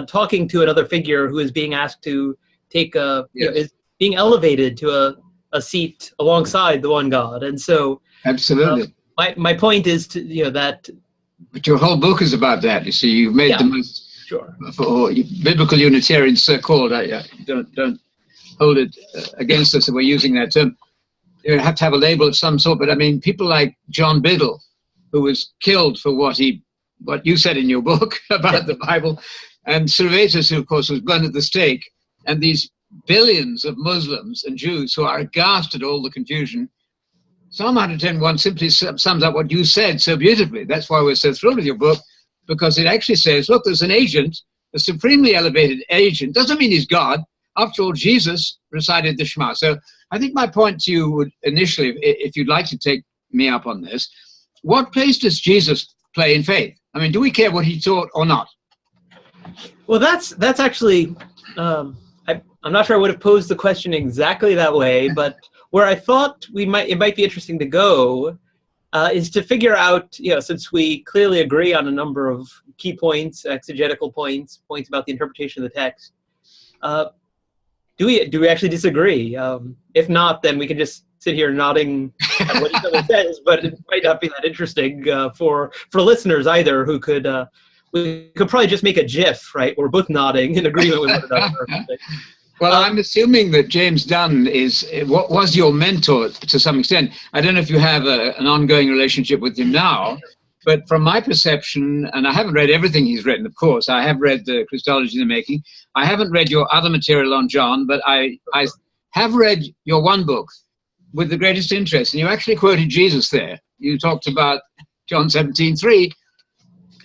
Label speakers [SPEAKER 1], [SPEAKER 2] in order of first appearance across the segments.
[SPEAKER 1] talking to another figure who is being asked to take is being elevated to a seat alongside the one God. And so
[SPEAKER 2] absolutely.
[SPEAKER 1] My point is to that.
[SPEAKER 2] But your whole book is about that. You see, you've made the most for biblical Unitarians so-called. Don't hold it against us that we're using that term. You have to have a label of some sort. But I mean, people like John Biddle, who was killed for what you said in your book about the Bible, and Servetus, who of course was burned at the stake, and these billions of Muslims and Jews who are aghast at all the confusion. Psalm 110:1 simply sums up what you said so beautifully. That's why we're so thrilled with your book, because it actually says, look, there's an agent, a supremely elevated agent. Doesn't mean he's God. After all, Jesus recited the Shema. So I think my point to you would initially, if you'd like to take me up on this, what place does Jesus play in faith? I mean, do we care what he taught or not?
[SPEAKER 1] Well, that's actually, I'm not sure I would have posed the question exactly that way, but where I thought it might be interesting to go is to figure out, since we clearly agree on a number of key points, exegetical points about the interpretation of the text, do we actually disagree? If not, then we can just sit here nodding at what each other says, but it might not be that interesting for listeners either, who could we could probably just make a GIF, right? We're both nodding in agreement with one another.
[SPEAKER 2] Well, I'm assuming that James Dunn was your mentor to some extent. I don't know if you have an ongoing relationship with him now, but from my perception, and I haven't read everything he's written, of course. I have read the Christology in the Making. I haven't read your other material on John, but I have read your one book with the greatest interest. And you actually quoted Jesus there. You talked about John 17:3.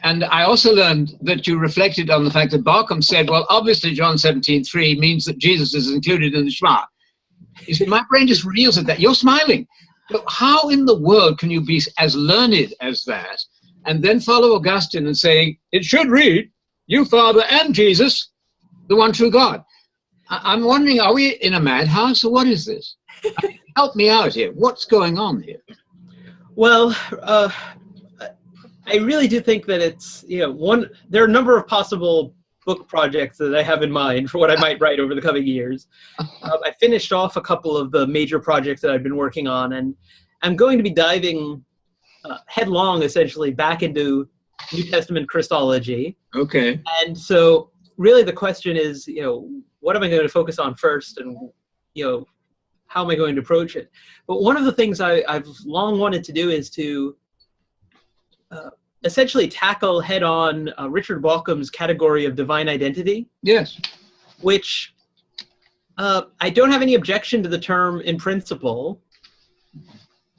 [SPEAKER 2] And I also learned that you reflected on the fact that Barkham said, well, obviously John 17:3 means that Jesus is included in the Shema. You see, my brain just reels at that. You're smiling. But how in the world can you be as learned as that and then follow Augustine and saying, it should read, you, Father, and Jesus, the one true God? I'm wondering, are we in a madhouse or what is this? Help me out here. What's going on here?
[SPEAKER 1] Well, I really do think that it's, there are a number of possible book projects that I have in mind for what I might write over the coming years. I finished off a couple of the major projects that I've been working on, and I'm going to be diving headlong, essentially, back into New Testament Christology.
[SPEAKER 2] Okay.
[SPEAKER 1] And so really the question is, what am I going to focus on first, and, how am I going to approach it? But one of the things I've long wanted to do is to essentially tackle head-on Richard Bauckham's category of divine identity.
[SPEAKER 2] Yes.
[SPEAKER 1] Which I don't have any objection to the term in principle,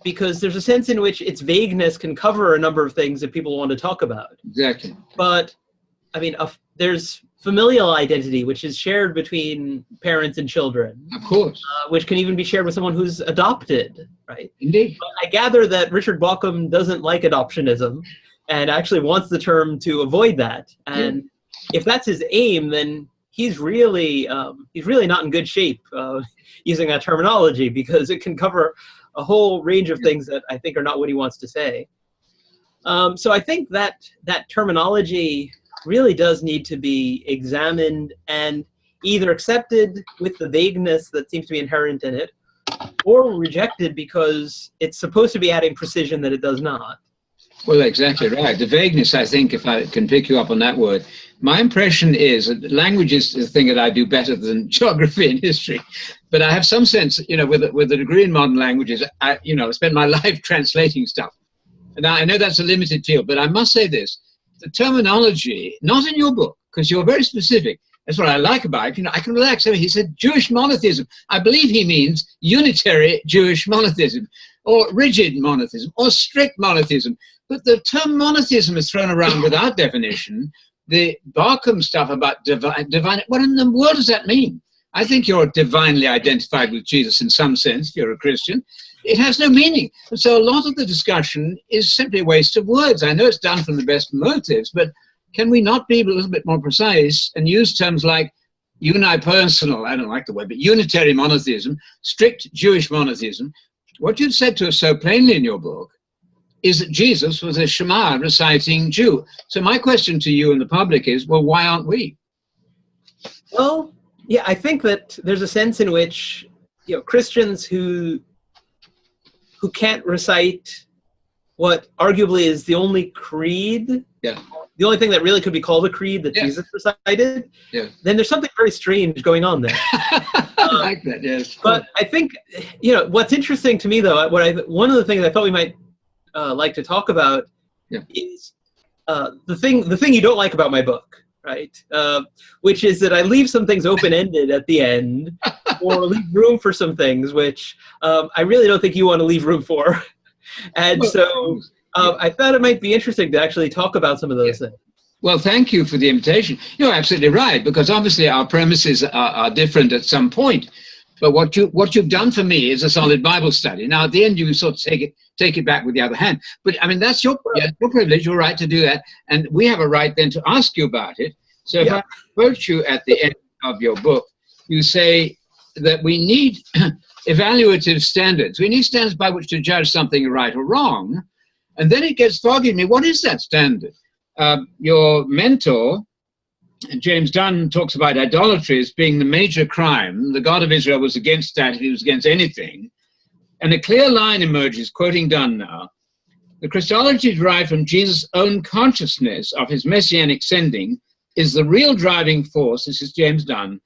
[SPEAKER 1] because there's a sense in which its vagueness can cover a number of things that people want to talk about.
[SPEAKER 2] Exactly.
[SPEAKER 1] But, I mean, there's familial identity, which is shared between parents and children.
[SPEAKER 2] Of course.
[SPEAKER 1] Which can even be shared with someone who's adopted, right?
[SPEAKER 2] Indeed.
[SPEAKER 1] But I gather that Richard Bauckham doesn't like adoptionism and actually wants the term to avoid that. And if that's his aim, then he's really not in good shape using that terminology, because it can cover a whole range of things that I think are not what he wants to say. So I think that terminology really does need to be examined and either accepted with the vagueness that seems to be inherent in it, or rejected because it's supposed to be adding precision that it does not.
[SPEAKER 2] Well, exactly right. The vagueness, I think, if I can pick you up on that word, my impression is that language is the thing that I do better than geography and history. But I have some sense, with a degree in modern languages, I spent my life translating stuff. Now, I know that's a limited field, but I must say this. The terminology, not in your book, because you're very specific. That's what I like about it. I can relax. I mean, he said Jewish monotheism. I believe he means unitary Jewish monotheism, or rigid monotheism, or strict monotheism. But the term monotheism is thrown around without definition. The Barkham stuff about divine, what in the world does that mean? I think you're divinely identified with Jesus in some sense, if you're a Christian. It has no meaning. And so a lot of the discussion is simply a waste of words. I know it's done from the best motives, but can we not be a little bit more precise and use terms like unipersonal, I don't like the word, but unitary monotheism, strict Jewish monotheism? What you've said to us so plainly in your book is that Jesus was a Shema reciting Jew. So my question to you and the public is, well, why aren't we?
[SPEAKER 1] Well, yeah, I think that there's a sense in which, Christians who can't recite what arguably is the only creed, the only thing that really could be called a creed that Jesus recited, then there's something very strange going on there.
[SPEAKER 2] I like that, yes.
[SPEAKER 1] But I think, what's interesting to me, though, one of the things I thought we might like to talk about is the thing you don't like about my book, right? Which is that I leave some things open-ended at the end, or leave room for some things which I really don't think you want to leave room for. And so I thought it might be interesting to actually talk about some of those things.
[SPEAKER 2] Well, thank you for the invitation. You're absolutely right, because obviously our premises are different at some point. But what you've done for me is a solid Bible study. Now, at the end, you sort of take it back with the other hand. But I mean, that's your privilege, your right to do that, and we have a right then to ask you about it. So if I quote you at the end of your book, you say that we need evaluative standards. We need standards by which to judge something right or wrong. And then it gets foggy to me. What is that standard? Your mentor, James Dunn, talks about idolatry as being the major crime. The God of Israel was against that. He was against anything. And a clear line emerges, quoting Dunn now. The Christology derived from Jesus' own consciousness of his messianic sending is the real driving force, this is James Dunn,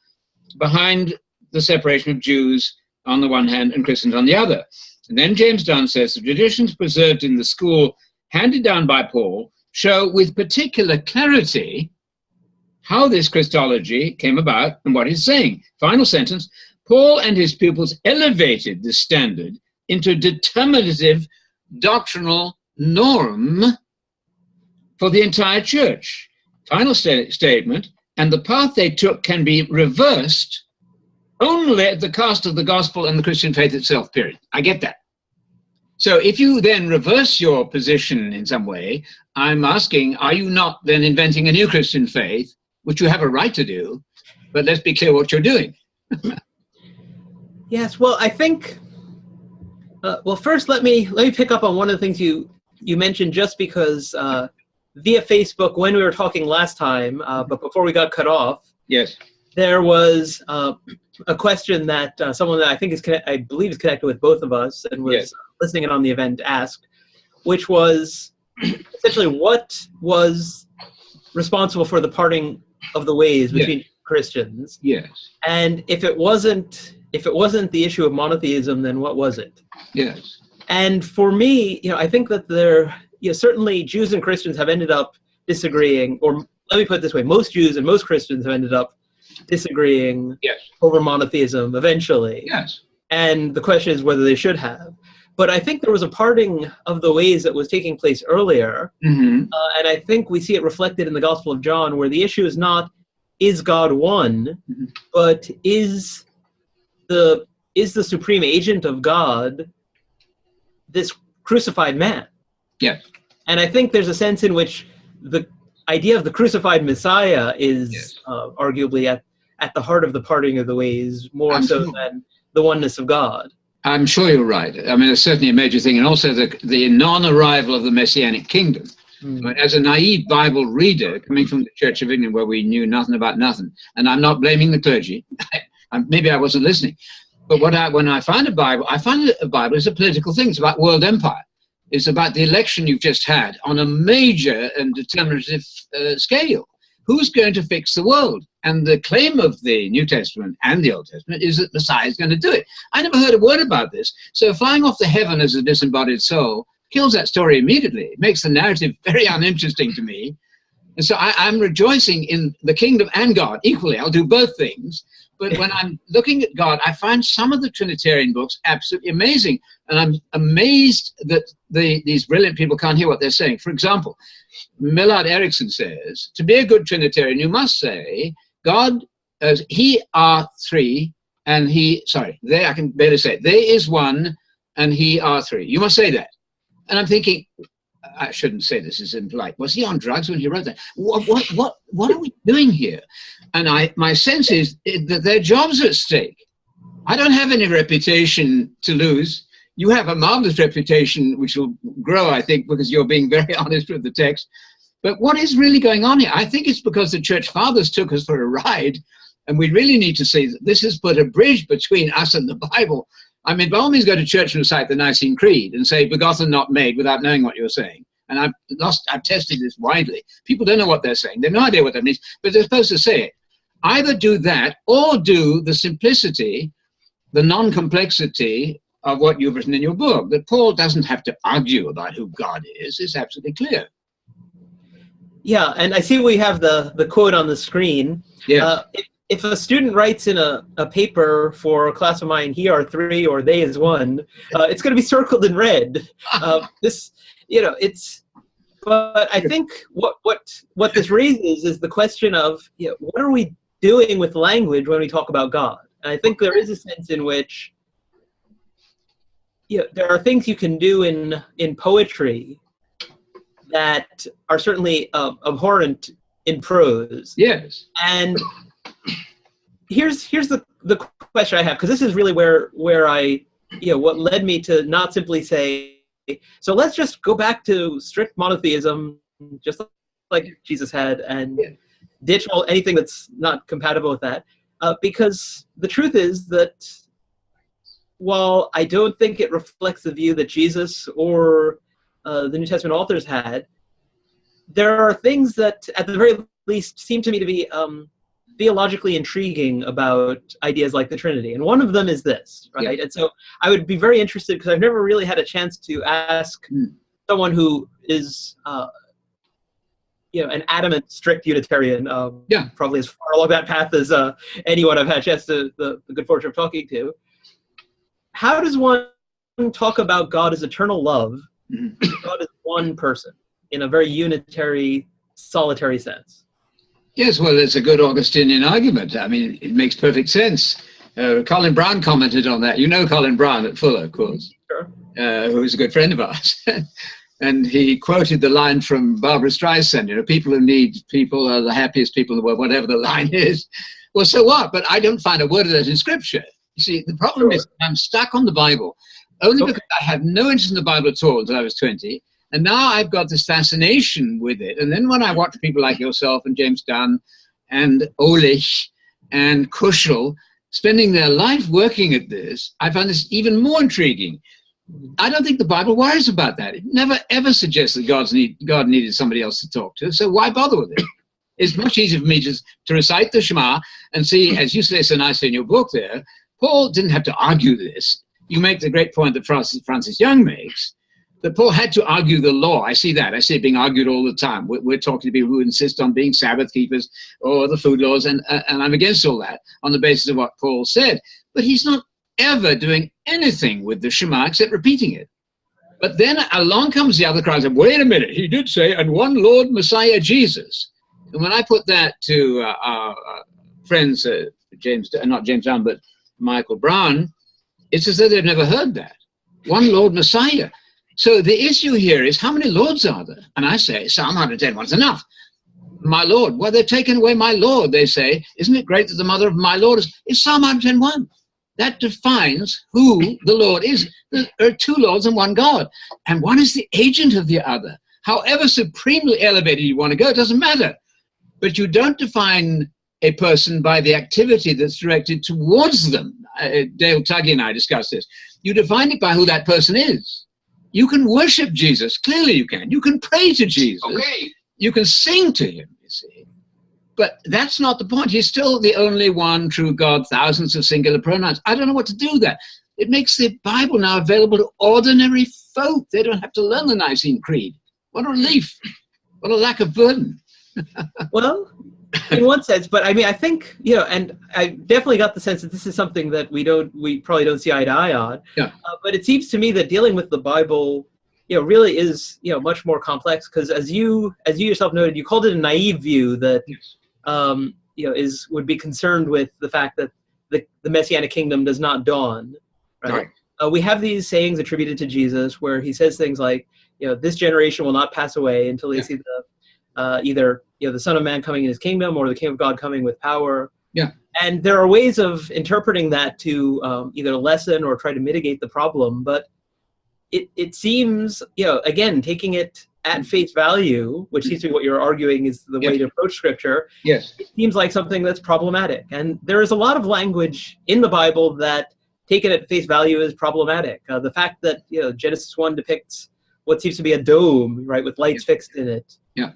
[SPEAKER 2] behind the separation of Jews on the one hand and Christians on the other. And then James Dunn says the traditions preserved in the school handed down by Paul show with particular clarity how this Christology came about and what he's saying. Final sentence, Paul and his pupils elevated the standard into a determinative doctrinal norm for the entire church. Final statement, and the path they took can be reversed only at the cost of the gospel and the Christian faith itself, period. I get that. So if you then reverse your position in some way, I'm asking, are you not then inventing a new Christian faith, which you have a right to do, but let's be clear what you're doing.
[SPEAKER 1] Yes, well, I think, well, first let me pick up on one of the things you mentioned, just because via Facebook, when we were talking last time, but before we got cut off,
[SPEAKER 2] yes,
[SPEAKER 1] there was a question that someone that I believe is connected with both of us and was listening in on the event asked, which was essentially what was responsible for the parting of the ways between Christians.
[SPEAKER 2] Yes.
[SPEAKER 1] And if it wasn't the issue of monotheism, then what was it?
[SPEAKER 2] Yes.
[SPEAKER 1] And for me, I think that certainly Jews and Christians have ended up disagreeing, or let me put it this way, most Jews and most Christians have ended up disagreeing over monotheism eventually.
[SPEAKER 2] Yes.
[SPEAKER 1] And the question is whether they should have. But I think there was a parting of the ways that was taking place earlier. Mm-hmm. And I think we see it reflected in the Gospel of John, where the issue is not, is God one, but is the supreme agent of God this crucified man?
[SPEAKER 2] Yes.
[SPEAKER 1] And I think there's a sense in which the idea of the crucified Messiah is arguably at the heart of the parting of the ways, more so than the oneness of God.
[SPEAKER 2] I'm sure you're right. I mean, it's certainly a major thing. And also the non-arrival of the Messianic kingdom. But as a naive Bible reader coming from the Church of England, where we knew nothing about nothing, and I'm not blaming the clergy, maybe I wasn't listening, but when I find a Bible, I find that a Bible is a political thing. It's about world empire. It's about the election you've just had on a major and determinative scale. Who's going to fix the world? And the claim of the New Testament and the Old Testament is that Messiah is going to do it. I never heard a word about this. So flying off the heaven as a disembodied soul kills that story immediately. It makes the narrative very uninteresting to me. And so I'm rejoicing in the kingdom and God equally. I'll do both things. But when I'm looking at God, I find some of the Trinitarian books absolutely amazing. And I'm amazed that these brilliant people can't hear what they're saying. For example, Millard Erickson says, to be a good Trinitarian, you must say, God, he are three, and they, I can barely say it. They is one, and he are three. You must say that. And I'm thinking, I shouldn't say this, is impolite. Was he on drugs when he wrote that? What are we doing here? And my sense is that their jobs are at stake. I don't have any reputation to lose. You have a marvelous reputation, which will grow, I think, because you're being very honest with the text. But what is really going on here? I think it's because the church fathers took us for a ride, And we really need to say that this has put a bridge between us and the Bible. I mean, by all means, go to church and recite the Nicene Creed and say, begotten, not made, without knowing what you're saying. And I've tested this widely. People don't know what they're saying. They have no idea what that means, but they're supposed to say it. Either do that or do the simplicity, the non-complexity of what you've written in your book, that Paul doesn't have to argue about who God is. It's absolutely clear.
[SPEAKER 1] Yeah, and I see we have the quote on the screen.
[SPEAKER 2] Yeah.
[SPEAKER 1] If a student writes in a paper for a class of mine, he are 3 or they is 1, it's going to be circled in red. But I think what this raises is the question of, what are we doing with language when we talk about God? And I think there is a sense in which, there are things you can do in poetry that are certainly abhorrent in prose.
[SPEAKER 2] Yes.
[SPEAKER 1] And here's the question I have, because this is really where I, what led me to not simply say, so let's just go back to strict monotheism, just like Jesus had, and ditch anything that's not compatible with that. Because the truth is that while I don't think it reflects the view that Jesus or the New Testament authors had, there are things that, at the very least, seem to me to be theologically intriguing about ideas like the Trinity. And one of them is this, right? Yeah. And so I would be very interested, because I've never really had a chance to ask someone who is an adamant, strict Unitarian, probably as far along that path as anyone I've had a chance to, the good fortune of talking to. How does one talk about God as eternal love, God as one person, in a very unitary, solitary sense?
[SPEAKER 2] Yes, well, it's a good Augustinian argument. I mean, it makes perfect sense. Colin Brown commented on that. You know Colin Brown at Fuller, of course,
[SPEAKER 1] sure.
[SPEAKER 2] Who is a good friend of ours. And he quoted the line from Barbara Streisand, people who need people are the happiest people in the world, whatever the line is. Well, so what? But I don't find a word of that in Scripture. You see, the problem is I'm stuck on the Bible, only because I had no interest in the Bible at all until I was 20. And now I've got this fascination with it. And then when I watch people like yourself and James Dunn and Olich and Kushel spending their life working at this, I find this even more intriguing. I don't think the Bible worries about that. It never, ever suggests that God needed somebody else to talk to. So why bother with it? It's much easier for me just to recite the Shema and see, as you say so nicely in your book there, Paul didn't have to argue this. You make the great point that Francis Young makes, that Paul had to argue the law. I see that. I see it being argued all the time. We're talking to people who insist on being Sabbath keepers or the food laws, and I'm against all that on the basis of what Paul said. But he's not ever doing anything with the Shema except repeating it. But then along comes the other crowd and said, wait a minute, he did say, and one Lord Messiah Jesus. And when I put that to our friends, not James Dunn, but Michael Brown, it's as though they've never heard that. One Lord Messiah. So the issue here is, how many Lords are there? And I say, Psalm 110 is enough. My Lord. Well, they've taken away my Lord, they say. Isn't it great that the mother of my Lord is Psalm 110:1? That defines who the Lord is. There are 2 Lords and 1 God. And one is the agent of the other. However supremely elevated you want to go, it doesn't matter. But you don't define a person by the activity that's directed towards them. Dale Tuggy and I discussed this. You define it by who that person is. You can worship Jesus. Clearly you can. You can pray to Jesus.
[SPEAKER 3] Okay.
[SPEAKER 2] You can sing to him, you see. But that's not the point. He's still the only one true God, thousands of singular pronouns. I don't know what to do with that. It makes the Bible now available to ordinary folk. They don't have to learn the Nicene Creed. What a relief. What a lack of burden.
[SPEAKER 1] Well, in one sense, but I mean, I think, and I definitely got the sense that this is something that we probably don't see eye to eye on.
[SPEAKER 2] Yeah.
[SPEAKER 1] But it seems to me that dealing with the Bible, really is, much more complex, because as you yourself noted, you called it a naive view that, would be concerned with the fact that the Messianic kingdom does not dawn. Right. We have these sayings attributed to Jesus where he says things like, this generation will not pass away until they see either the Son of Man coming in his kingdom or the King of God coming with power.
[SPEAKER 2] Yeah.
[SPEAKER 1] And there are ways of interpreting that to either lessen or try to mitigate the problem. But it seems, again, taking it at face value, which seems to be what you're arguing is the way to approach Scripture,
[SPEAKER 2] yes,
[SPEAKER 1] it seems like something that's problematic. And there is a lot of language in the Bible that, taken at face value, is problematic. The fact that Genesis 1 depicts what seems to be a dome, right, with lights fixed in it.
[SPEAKER 2] Yeah.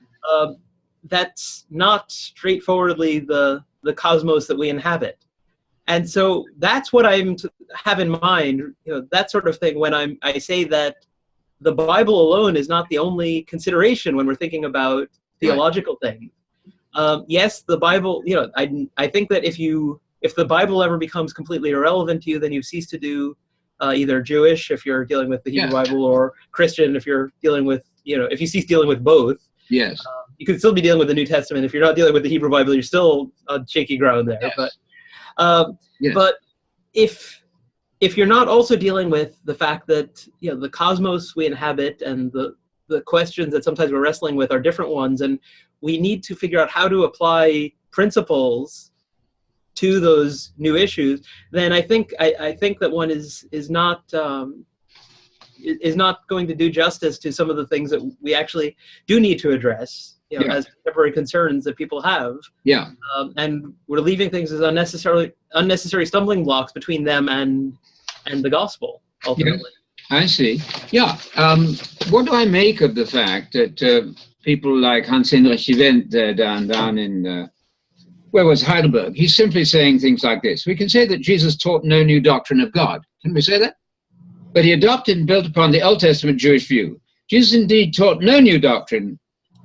[SPEAKER 1] That's not straightforwardly the cosmos that we inhabit. And so that's what have in mind, that sort of thing, when I say that the Bible alone is not the only consideration when we're thinking about theological things. Yes, the Bible, I think that if the Bible ever becomes completely irrelevant to you, then you cease to do either Jewish, if you're dealing with the Hebrew Bible, or Christian, if you're dealing with, if you cease dealing with both.
[SPEAKER 2] Yes.
[SPEAKER 1] You could still be dealing with the New Testament. If you're not dealing with the Hebrew Bible, you're still on shaky ground there.
[SPEAKER 2] Yes.
[SPEAKER 1] But if you're not also dealing with the fact that the cosmos we inhabit and the questions that sometimes we're wrestling with are different ones, and we need to figure out how to apply principles to those new issues, then I think that one is not going to do justice to some of the things that we actually do need to address, as contemporary concerns that people have. Yeah. And we're leaving things as unnecessary stumbling blocks between them and the gospel, ultimately.
[SPEAKER 2] Yeah, I see. Yeah. What do I make of the fact that people like Hans-Heinrich Wendt down in where was Heidelberg? He's simply saying things like this. We can say that Jesus taught no new doctrine of God. Can we say that? But he adopted and built upon the Old Testament Jewish view. Jesus indeed taught no new doctrine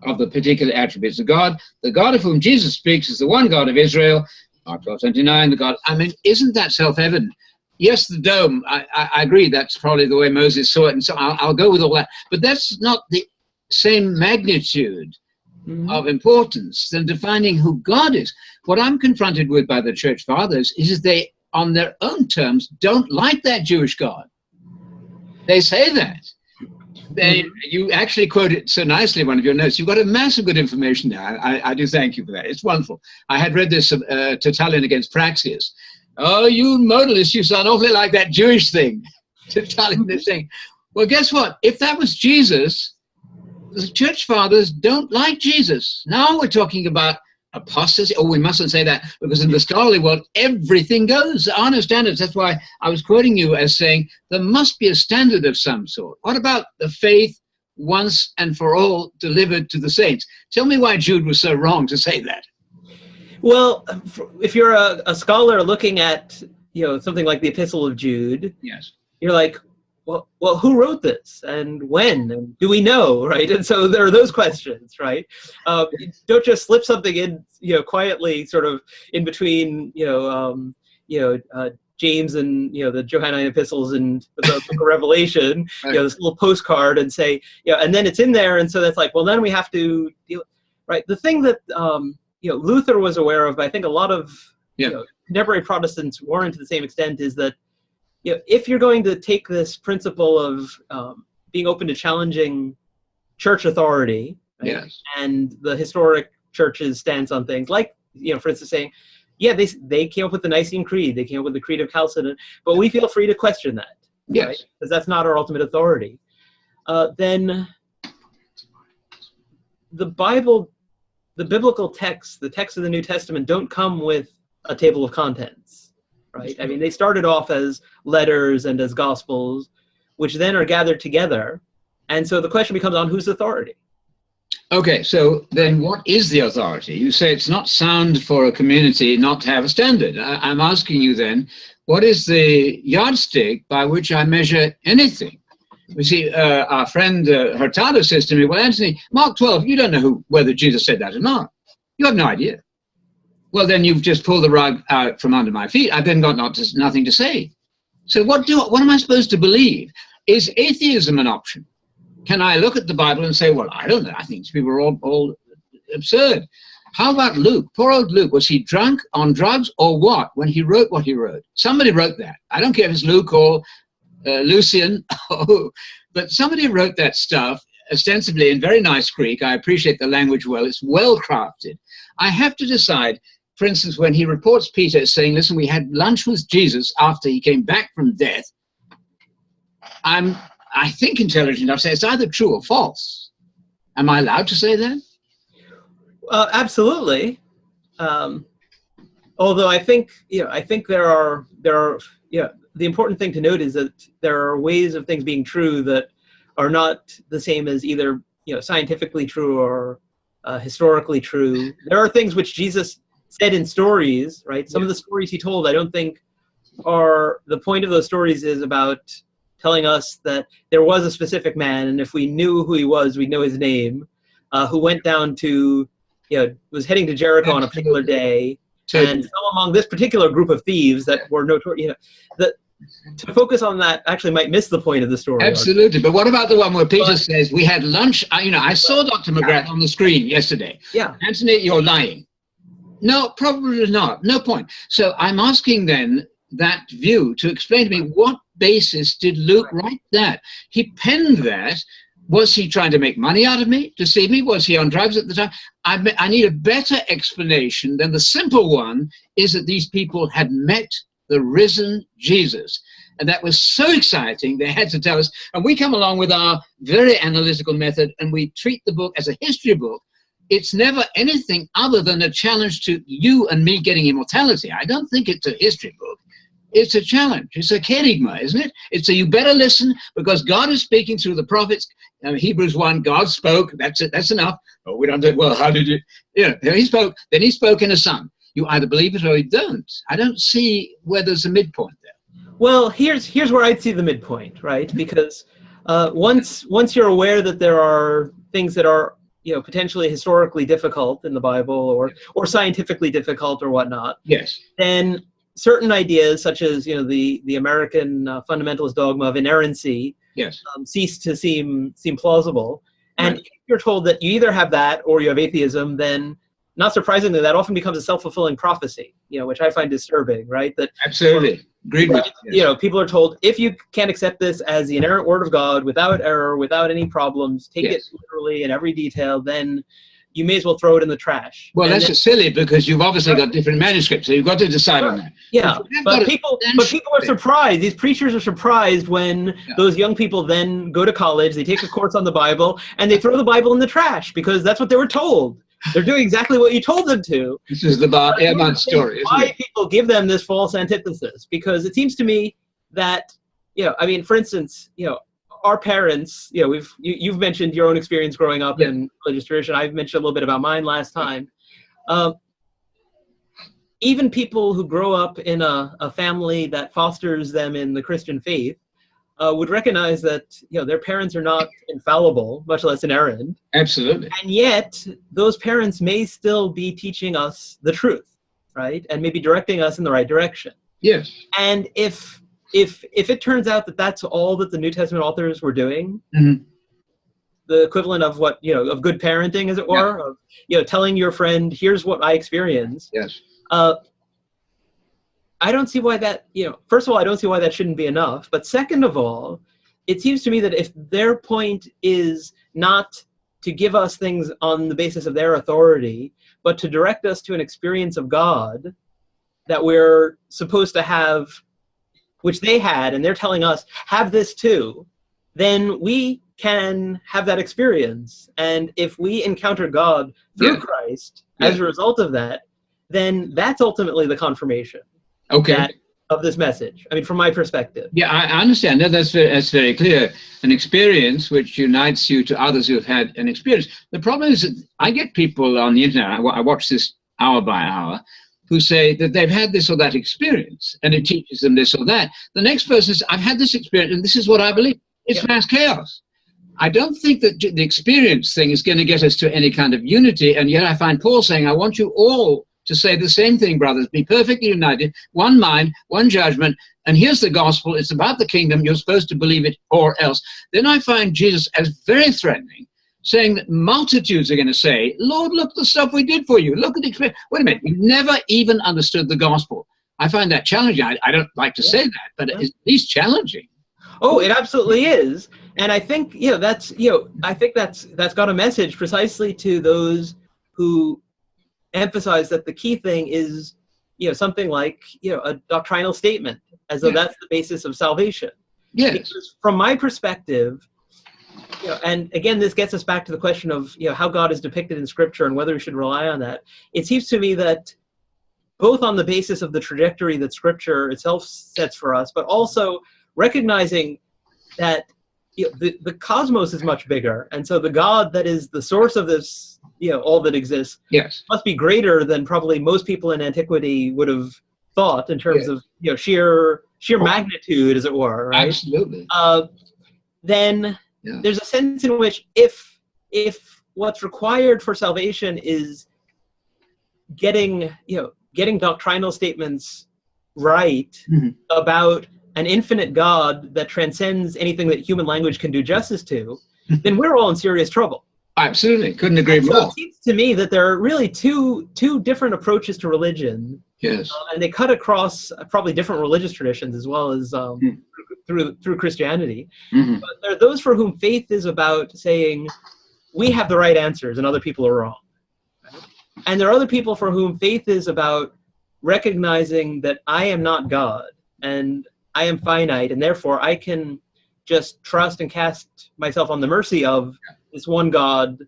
[SPEAKER 2] of the particular attributes of God. The God of whom Jesus speaks is the one God of Israel. Mark 12:29, the God. I mean, isn't that self-evident? Yes, the dome, I agree, that's probably the way Moses saw it, and so I'll go with all that. But that's not the same magnitude of importance than defining who God is. What I'm confronted with by the Church Fathers is that they, on their own terms, don't like that Jewish God. They say that. You actually quote it so nicely in one of your notes. You've got a mass of good information there. I do thank you for that. It's wonderful. I had read this Tertullian against Praxeas. Oh, you modalists, you sound awfully like that Jewish thing. Tertullian is saying, well, guess what? If that was Jesus, the Church Fathers don't like Jesus. Now we're talking about apostasy. Oh, we mustn't say that, because in the scholarly world, everything goes. There are no standards. That's why I was quoting you as saying there must be a standard of some sort. What about the faith once and for all delivered to the saints? Tell me why Jude was so wrong to say that.
[SPEAKER 1] Well, if you're a scholar looking at something like the Epistle of Jude,
[SPEAKER 2] yes,
[SPEAKER 1] you're like, well, who wrote this and when and do we know, right? And so there are those questions, right? Don't just slip something in, quietly, sort of in between, James and the Johannine epistles and the Book of Revelation,
[SPEAKER 2] right.
[SPEAKER 1] This little postcard, and say, and then it's in there, and so that's like, well, then we have to deal, right? The thing that Luther was aware of, but I think a lot of contemporary Protestants weren't to the same extent, is that if you're going to take this principle of being open to challenging church authority, right,
[SPEAKER 2] yes,
[SPEAKER 1] and the historic church's stance on things, like for instance saying, they came up with the Nicene Creed, they came up with the Creed of Chalcedon, but we feel free to question that,
[SPEAKER 2] yes,
[SPEAKER 1] right? Because that's not our ultimate authority. Then the Bible, the biblical texts, the texts of the New Testament, don't come with a table of contents, right? I mean, they started off as letters and as gospels, which then are gathered together. And so the question becomes, on whose authority?
[SPEAKER 2] Okay, so then what is the authority? You say it's not sound for a community not to have a standard. I'm asking you then, what is the yardstick by which I measure anything? We see our friend Hurtado says to me, well, Anthony, Mark 12, you don't know whether Jesus said that or not. You have no idea. Well, then you've just pulled the rug out from under my feet. I've then got nothing to say. So what am I supposed to believe? Is atheism an option? Can I look at the Bible and say, well, I don't know, I think these people are all absurd. How about Luke? Poor old Luke. Was he drunk, on drugs, or what when he wrote what he wrote? Somebody wrote that. I don't care if it's Luke or Lucian, but somebody wrote that stuff ostensibly in very nice Greek. I appreciate the language well. It's well crafted. I have to decide, for instance, when he reports Peter saying, listen, we had lunch with Jesus after he came back from death, I think intelligent enough to say it's either true or false. Am I allowed to say that?
[SPEAKER 1] Absolutely. Although I think there are the important thing to note is that there are ways of things being true that are not the same as either scientifically true or historically true. There are things which Jesus said in stories, right? Some of the stories he told, I don't think the point of those stories is about telling us that there was a specific man, and if we knew who he was, we'd know his name, who went down to, was heading to Jericho on a particular day, and fell among this particular group of thieves that were notorious. To focus on that actually might miss the point of the story.
[SPEAKER 2] Absolutely. But what about the one where Peter says, we had lunch? I saw Dr. McGrath on the screen yesterday.
[SPEAKER 1] Yeah.
[SPEAKER 2] Anthony, you're lying. No, probably not. No point. So I'm asking then that view to explain to me, what basis did Luke write that? He penned that. Was he trying to make money out of me, deceive me? Was he on drugs at the time? I need a better explanation than the simple one is that these people had met the risen Jesus. And that was so exciting, they had to tell us. And we come along with our very analytical method, and we treat the book as a history book. It's never anything other than a challenge to you and me getting immortality. I don't think it's a history book. It's a challenge. It's a kerygma, isn't it? It's a you better listen because God is speaking through the prophets. Hebrews 1, God spoke. That's it. That's enough. But we don't do, well, how did you? He spoke. Then he spoke in a son. You either believe it or you don't. I don't see where there's a midpoint there.
[SPEAKER 1] Well, here's where I'd see the midpoint, right? Because once you're aware that there are things that are potentially historically difficult in the Bible or scientifically difficult or whatnot,
[SPEAKER 2] yes, then
[SPEAKER 1] certain ideas such as the American fundamentalist dogma of inerrancy cease to seem plausible. And if you're told that you either have that or you have atheism, then not surprisingly, that often becomes a self-fulfilling prophecy, which I find disturbing, right? That
[SPEAKER 2] absolutely agreed with
[SPEAKER 1] you. People are told, if you can't accept this as the inerrant word of God without error, without any problems, take it literally in every detail, then you may as well throw it in the trash.
[SPEAKER 2] Well, and that's silly because you've obviously got different manuscripts, so you've got to decide on that.
[SPEAKER 1] Yeah, but people are surprised. These preachers are surprised when those young people then go to college, they take a course on the Bible, and they throw the Bible in the trash because that's what they were told. They're doing exactly what you told them to.
[SPEAKER 2] This is the Bar Ehrman story, isn't
[SPEAKER 1] why
[SPEAKER 2] it?
[SPEAKER 1] People give them this false antithesis, because it seems to me that, for instance, our parents, you've mentioned your own experience growing up in religious tradition. I've mentioned a little bit about mine last time. Even people who grow up in a family that fosters them in the Christian faith would recognize that their parents are not infallible, much less inerrant.
[SPEAKER 2] Absolutely.
[SPEAKER 1] And yet, those parents may still be teaching us the truth, right? And maybe directing us in the right direction.
[SPEAKER 2] Yes.
[SPEAKER 1] And if it turns out that that's all that the New Testament authors were doing, the equivalent of what of good parenting, as it were, of telling your friend, "Here's what I experienced."
[SPEAKER 2] Yes.
[SPEAKER 1] I don't see why that, first of all, I don't see why that shouldn't be enough. But second of all, it seems to me that if their point is not to give us things on the basis of their authority, but to direct us to an experience of God that we're supposed to have, which they had, and they're telling us, have this too, then we can have that experience. And if we encounter God through Christ as a result of that, then that's ultimately the confirmation. Of this message. I mean, from my perspective.
[SPEAKER 2] Yeah, I understand. That's very clear. An experience which unites you to others who have had an experience. The problem is that I get people on the internet, I watch this hour by hour, who say that they've had this or that experience, and it teaches them this or that. The next person says, I've had this experience, and this is what I believe. It's mass chaos. I don't think that the experience thing is going to get us to any kind of unity, and yet I find Paul saying, I want you all to say the same thing, brothers. Be perfectly united, one mind, one judgment. And here's the gospel. It's about the kingdom. You're supposed to believe it or else. Then I find Jesus as very threatening, saying that multitudes are going to say, Lord, look the stuff we did for you. Look at the experience. Wait a minute. You've never even understood the gospel. I find that challenging. I don't like to say that, but it's at least challenging.
[SPEAKER 1] Oh, it absolutely is. And I think, I think that's got a message precisely to those who emphasize that the key thing is, something like, a doctrinal statement, as though that's the basis of salvation.
[SPEAKER 2] Yes.
[SPEAKER 1] Because from my perspective, and again, this gets us back to the question of how God is depicted in Scripture and whether we should rely on that. It seems to me that both on the basis of the trajectory that Scripture itself sets for us, but also recognizing that the cosmos is much bigger, and so the God that is the source of this, all that exists, must be greater than probably most people in antiquity would have thought in terms of sheer magnitude, as it were. Right?
[SPEAKER 2] Absolutely.
[SPEAKER 1] Then there's a sense in which if what's required for salvation is getting doctrinal statements right about an infinite God that transcends anything that human language can do justice to, then we're all in serious trouble.
[SPEAKER 2] Absolutely, couldn't agree more.
[SPEAKER 1] So it seems to me that there are really two different approaches to religion.
[SPEAKER 2] Yes,
[SPEAKER 1] and they cut across probably different religious traditions as well as through Christianity. But there are those for whom faith is about saying we have the right answers and other people are wrong. And there are other people for whom faith is about recognizing that I am not God and I am finite, and therefore I can just trust and cast myself on the mercy of this one God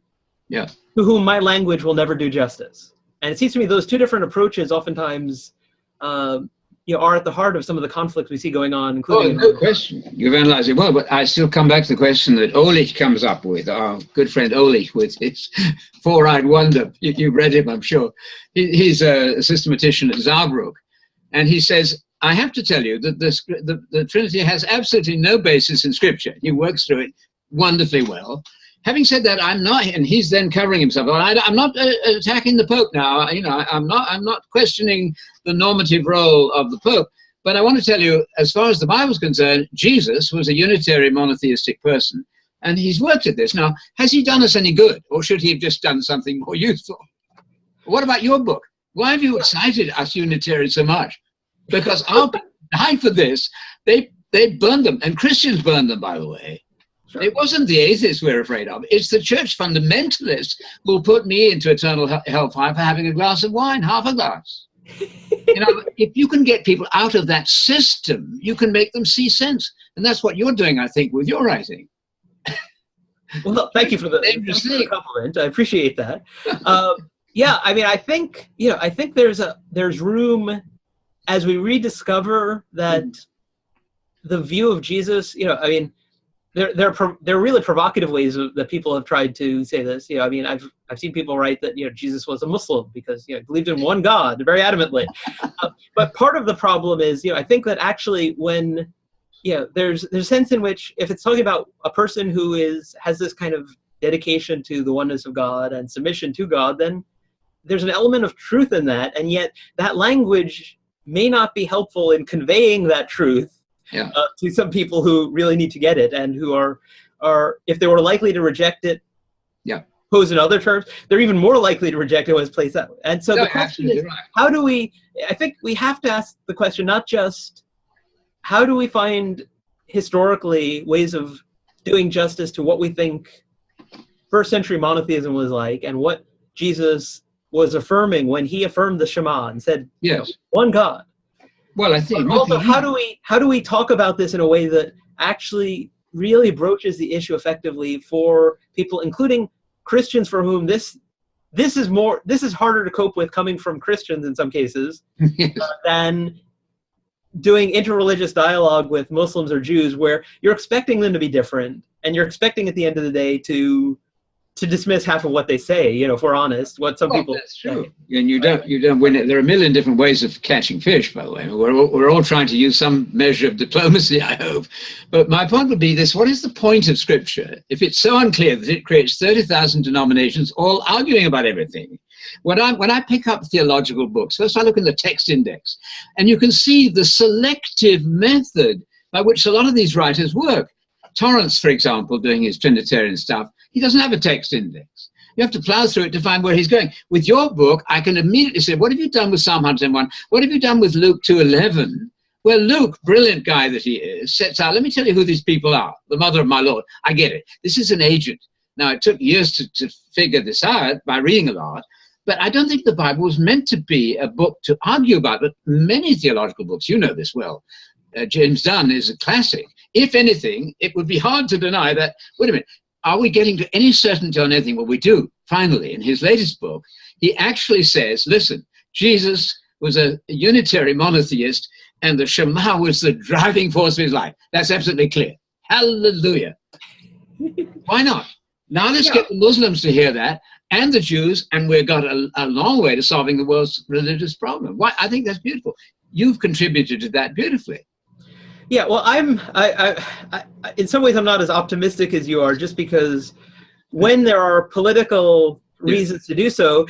[SPEAKER 1] to whom my language will never do justice. And it seems to me those two different approaches oftentimes are at the heart of some of the conflicts we see going on, including...
[SPEAKER 2] no question. You've analyzed it well, but I still come back to the question that Olich comes up with, our good friend Olich, with his four-eyed wonder. You've read him, I'm sure. He's a systematician at Saarbrück, and he says, I have to tell you that the Trinity has absolutely no basis in Scripture. He works through it wonderfully well. Having said that, I'm not, and he's then covering himself. I'm not attacking the Pope now. I'm not questioning the normative role of the Pope. But I want to tell you, as far as the Bible's concerned, Jesus was a unitary monotheistic person, and he's worked at this. Now, has he done us any good, or should he have just done something more useful? What about your book? Why have you excited us Unitarians so much? Because our people died for this. They burned them, and Christians burned them, by the way. Sure. It wasn't the atheists we're afraid of. It's the church fundamentalists who will put me into eternal hellfire for having a glass of wine, half a glass. If you can get people out of that system, you can make them see sense. And that's what you're doing, I think, with your writing.
[SPEAKER 1] Well, thank you for the compliment. I appreciate that. I think there's room as we rediscover that the view of Jesus, there are really provocative ways that people have tried to say this. I've seen people write that Jesus was a Muslim because he believed in one God very adamantly. But part of the problem is I think that actually when there's a sense in which if it's talking about a person who has this kind of dedication to the oneness of God and submission to God, then there's an element of truth in that, and yet that language may not be helpful in conveying that truth to some people who really need to get it, and who are if they were likely to reject it, posed in other terms, they're even more likely to reject it when it's placed out. And so the question is, how do we, I think we have to ask the question, not just how do we find historically ways of doing justice to what we think first century monotheism was like, and what Jesus was affirming when he affirmed the Shema and said, one God.
[SPEAKER 2] Well, I think
[SPEAKER 1] also, how do we talk about this in a way that actually really broaches the issue effectively for people, including Christians, for whom this is harder to cope with coming from Christians in some cases than doing interreligious dialogue with Muslims or Jews, where you're expecting them to be different, and you're expecting at the end of the day to dismiss half of what they say, if we're honest, what some people
[SPEAKER 2] that's true. Say. And you don't win it. There are a million different ways of catching fish, by the way. We're all trying to use some measure of diplomacy, I hope. But my point would be this: what is the point of Scripture if it's so unclear that it creates 30,000 denominations all arguing about everything? When I pick up theological books, first I look in the text index, and you can see the selective method by which a lot of these writers work. Torrance, for example, doing his Trinitarian stuff, he doesn't have a text index. You have to plow through it to find where he's going. With your book, I can immediately say, what have you done with Psalm 101? What have you done with Luke 2:11? Well, Luke, brilliant guy that he is, sets out, let me tell you who these people are, the mother of my Lord. I get it. This is an agent. Now, it took years to figure this out by reading a lot, but I don't think the Bible was meant to be a book to argue about. But many theological books, you know this well, James Dunn is a classic. If anything, it would be hard to deny that, wait a minute, are we getting to any certainty on anything? Well, we do. Finally, in his latest book, he actually says, listen, Jesus was a Unitary monotheist, and the Shema was the driving force of his life. That's absolutely clear. Hallelujah. Why not? Now let's get the Muslims to hear that, and the Jews, and we've got a long way to solving the world's religious problem. Why? I think that's beautiful. You've contributed to that beautifully.
[SPEAKER 1] Yeah, well, I in some ways I'm not as optimistic as you are, just because when there are political reasons to do so,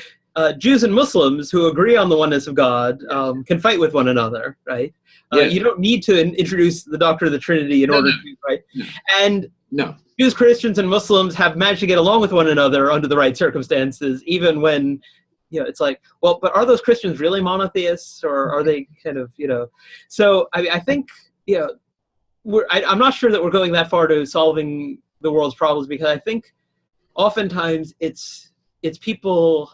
[SPEAKER 1] Jews and Muslims who agree on the oneness of God can fight with one another, right? You don't need to introduce the doctrine of the Trinity in order to, right? And Jews, Christians, and Muslims have managed to get along with one another under the right circumstances, even when, it's like, well, but are those Christians really monotheists, or are they kind of, So I think, I'm not sure that we're going that far to solving the world's problems, because I think oftentimes it's people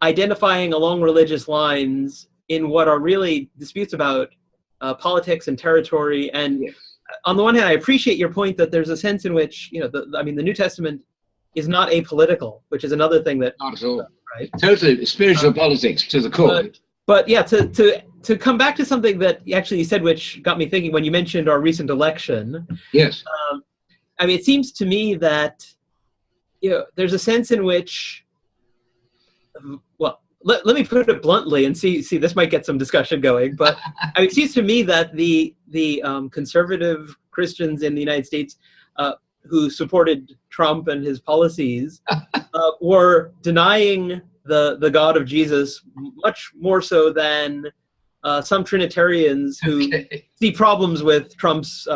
[SPEAKER 1] identifying along religious lines in what are really disputes about politics and territory. And on the one hand, I appreciate your point that there's a sense in which, the New Testament is not apolitical, which is another thing that...
[SPEAKER 2] Not at all.
[SPEAKER 1] Right?
[SPEAKER 2] Totally spiritual politics to the core.
[SPEAKER 1] But yeah, to come back to something that actually you said, which got me thinking when you mentioned our recent election.
[SPEAKER 2] Yes.
[SPEAKER 1] It seems to me that, there's a sense in which, well, let me put it bluntly and see, this might get some discussion going, but it seems to me that the conservative Christians in the United States who supported Trump and his policies were denying the God of Jesus much more so than some Trinitarians who see problems with Trump's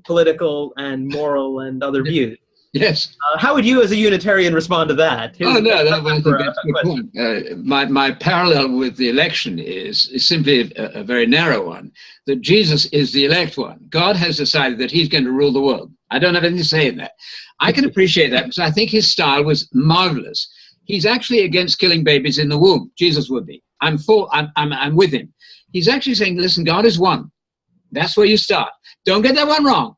[SPEAKER 1] political and moral and other views.
[SPEAKER 2] Yes.
[SPEAKER 1] How would you as a Unitarian respond to that?
[SPEAKER 2] That's a good point. My parallel with the election is simply a very narrow one, that Jesus is the elect one. God has decided that he's going to rule the world. I don't have anything to say in that. I can appreciate that because I think his style was marvelous. He's actually against killing babies in the womb. Jesus would be. I'm with him. He's actually saying, listen, God is one. That's where you start. Don't get that one wrong.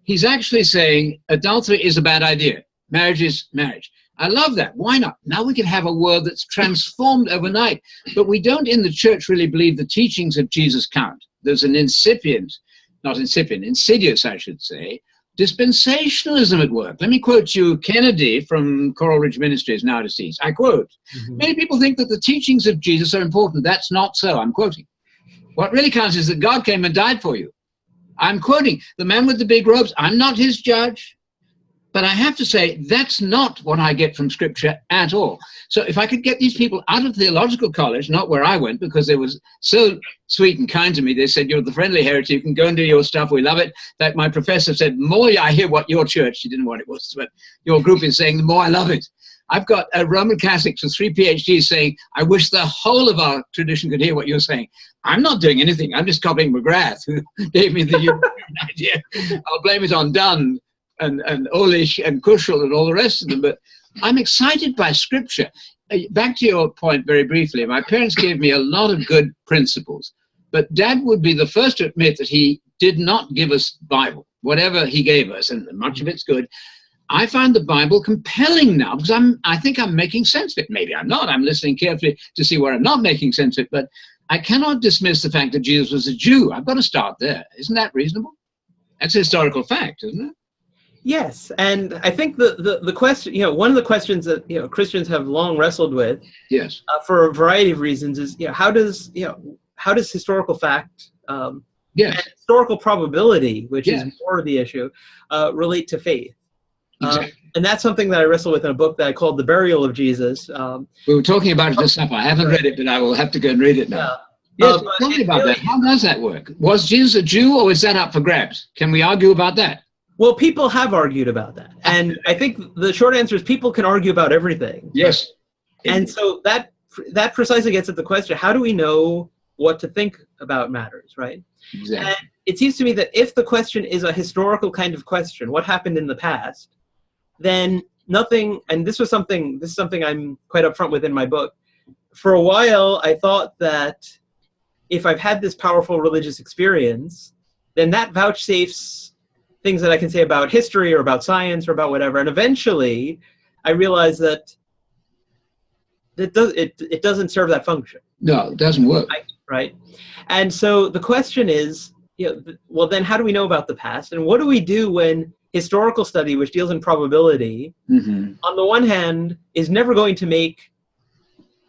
[SPEAKER 2] He's actually saying adultery is a bad idea. Marriage is marriage. I love that. Why not? Now we can have a world that's transformed overnight. But we don't in the church really believe the teachings of Jesus count. There's an insidious, I should say, dispensationalism at work. Let me quote you Kennedy from Coral Ridge Ministries, now deceased. I quote, many people think that the teachings of Jesus are important. That's not so. I'm quoting. What really counts is that God came and died for you. I'm quoting the man with the big robes. I'm not his judge, but I have to say that's not what I get from Scripture at all. So if I could get these people out of theological college, not where I went, because they was so sweet and kind to me. They said, you're the friendly heretic. You can go and do your stuff. We love it. Like my professor said, the more I hear what your church, she didn't know what it was, but your group is saying, the more I love it. I've got a Roman Catholics with 3 PhDs saying, I wish the whole of our tradition could hear what you're saying. I'm not doing anything. I'm just copying McGrath, who gave me the idea. I'll blame it on Dunn and Olish and Kushel and all the rest of them. But I'm excited by Scripture. Back to your point very briefly, my parents gave me a lot of good principles. But Dad would be the first to admit that he did not give us Bible, whatever he gave us, and much of it's good. I find the Bible compelling now because I think I'm making sense of it. Maybe I'm not. I'm listening carefully to see where I'm not making sense of it. But I cannot dismiss the fact that Jesus was a Jew. I've got to start there. Isn't that reasonable? That's a historical fact, isn't it?
[SPEAKER 1] Yes, and I think the question, one of the questions that Christians have long wrestled with,
[SPEAKER 2] yes,
[SPEAKER 1] for a variety of reasons, is how does historical fact,
[SPEAKER 2] yes,
[SPEAKER 1] and historical probability, which is more of the issue, relate to faith?
[SPEAKER 2] Exactly.
[SPEAKER 1] And that's something that I wrestle with in a book that I called The Burial of Jesus.
[SPEAKER 2] We were talking about it this up. I haven't read it, but I will have to go and read it now. Yes, tell me about that. How does that work? Was Jesus a Jew, or is that up for grabs? Can we argue about that?
[SPEAKER 1] Well, people have argued about that. And I think the short answer is people can argue about everything.
[SPEAKER 2] Yes.
[SPEAKER 1] And so that precisely gets at the question, how do we know what to think about matters, right?
[SPEAKER 2] Exactly.
[SPEAKER 1] And it seems to me that if the question is a historical kind of question, what happened in the past, then nothing, and this is something I'm quite upfront with in my book. For a while, I thought that if I've had this powerful religious experience, then that vouchsafes things that I can say about history or about science or about whatever. And eventually I realized that it doesn't serve that function.
[SPEAKER 2] No, it doesn't work.
[SPEAKER 1] Right? And so the question is, well, then how do we know about the past? And what do we do when historical study, which deals in probability, on the one hand, is never going to make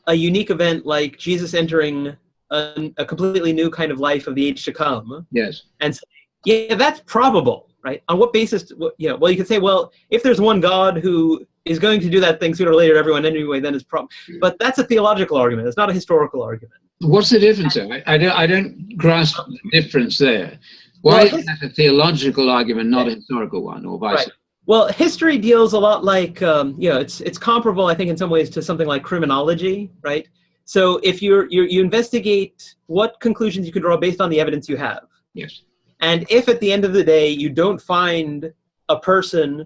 [SPEAKER 1] a unique event like Jesus entering a completely new kind of life of the age to come.
[SPEAKER 2] Yes.
[SPEAKER 1] And say, yeah, that's probable, right? On what basis? Well, you can say, well, if there's one God who is going to do that thing sooner or later to everyone anyway, then it's probable. But that's a theological argument. It's not a historical argument.
[SPEAKER 2] What's the difference there? I don't grasp the difference there. Why is that a theological argument, not a historical one, or vice versa?
[SPEAKER 1] Well, history deals a lot like, it's comparable, I think, in some ways to something like criminology, right? So if you investigate what conclusions you can draw based on the evidence you have.
[SPEAKER 2] Yes.
[SPEAKER 1] And if at the end of the day you don't find a person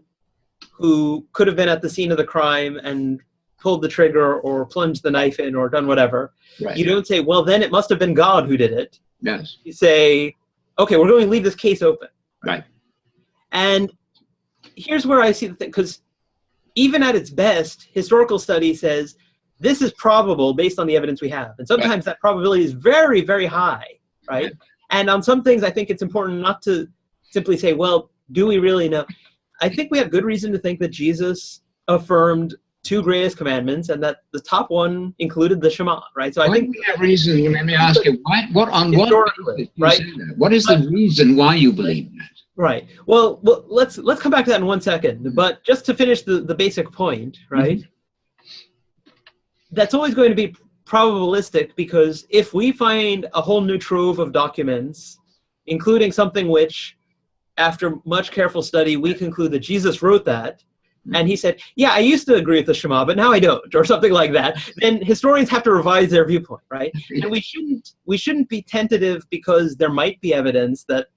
[SPEAKER 1] who could have been at the scene of the crime and pulled the trigger or plunged the knife in or done whatever, you don't say, well, then it must have been God who did it.
[SPEAKER 2] Yes.
[SPEAKER 1] You say, okay, we're going to leave this case open.
[SPEAKER 2] Right.
[SPEAKER 1] And here's where I see the thing, because even at its best, historical study says this is probable based on the evidence we have. And sometimes that probability is very, very high, right? And on some things, I think it's important not to simply say, well, do we really know? I think we have good reason to think that Jesus affirmed 2 greatest commandments, and that the top one included the Shema, right? So I think
[SPEAKER 2] we have reason. Let me ask you, what
[SPEAKER 1] right?
[SPEAKER 2] What is the reason why you believe that?
[SPEAKER 1] Right. Well, let's come back to that in 1 second. But just to finish the basic point, right? That's always going to be probabilistic, because if we find a whole new trove of documents, including something which, after much careful study, we conclude that Jesus wrote that, and he said, yeah, I used to agree with the Shema, but now I don't, or something like that, then historians have to revise their viewpoint, right? And we shouldn't be tentative because there might be evidence that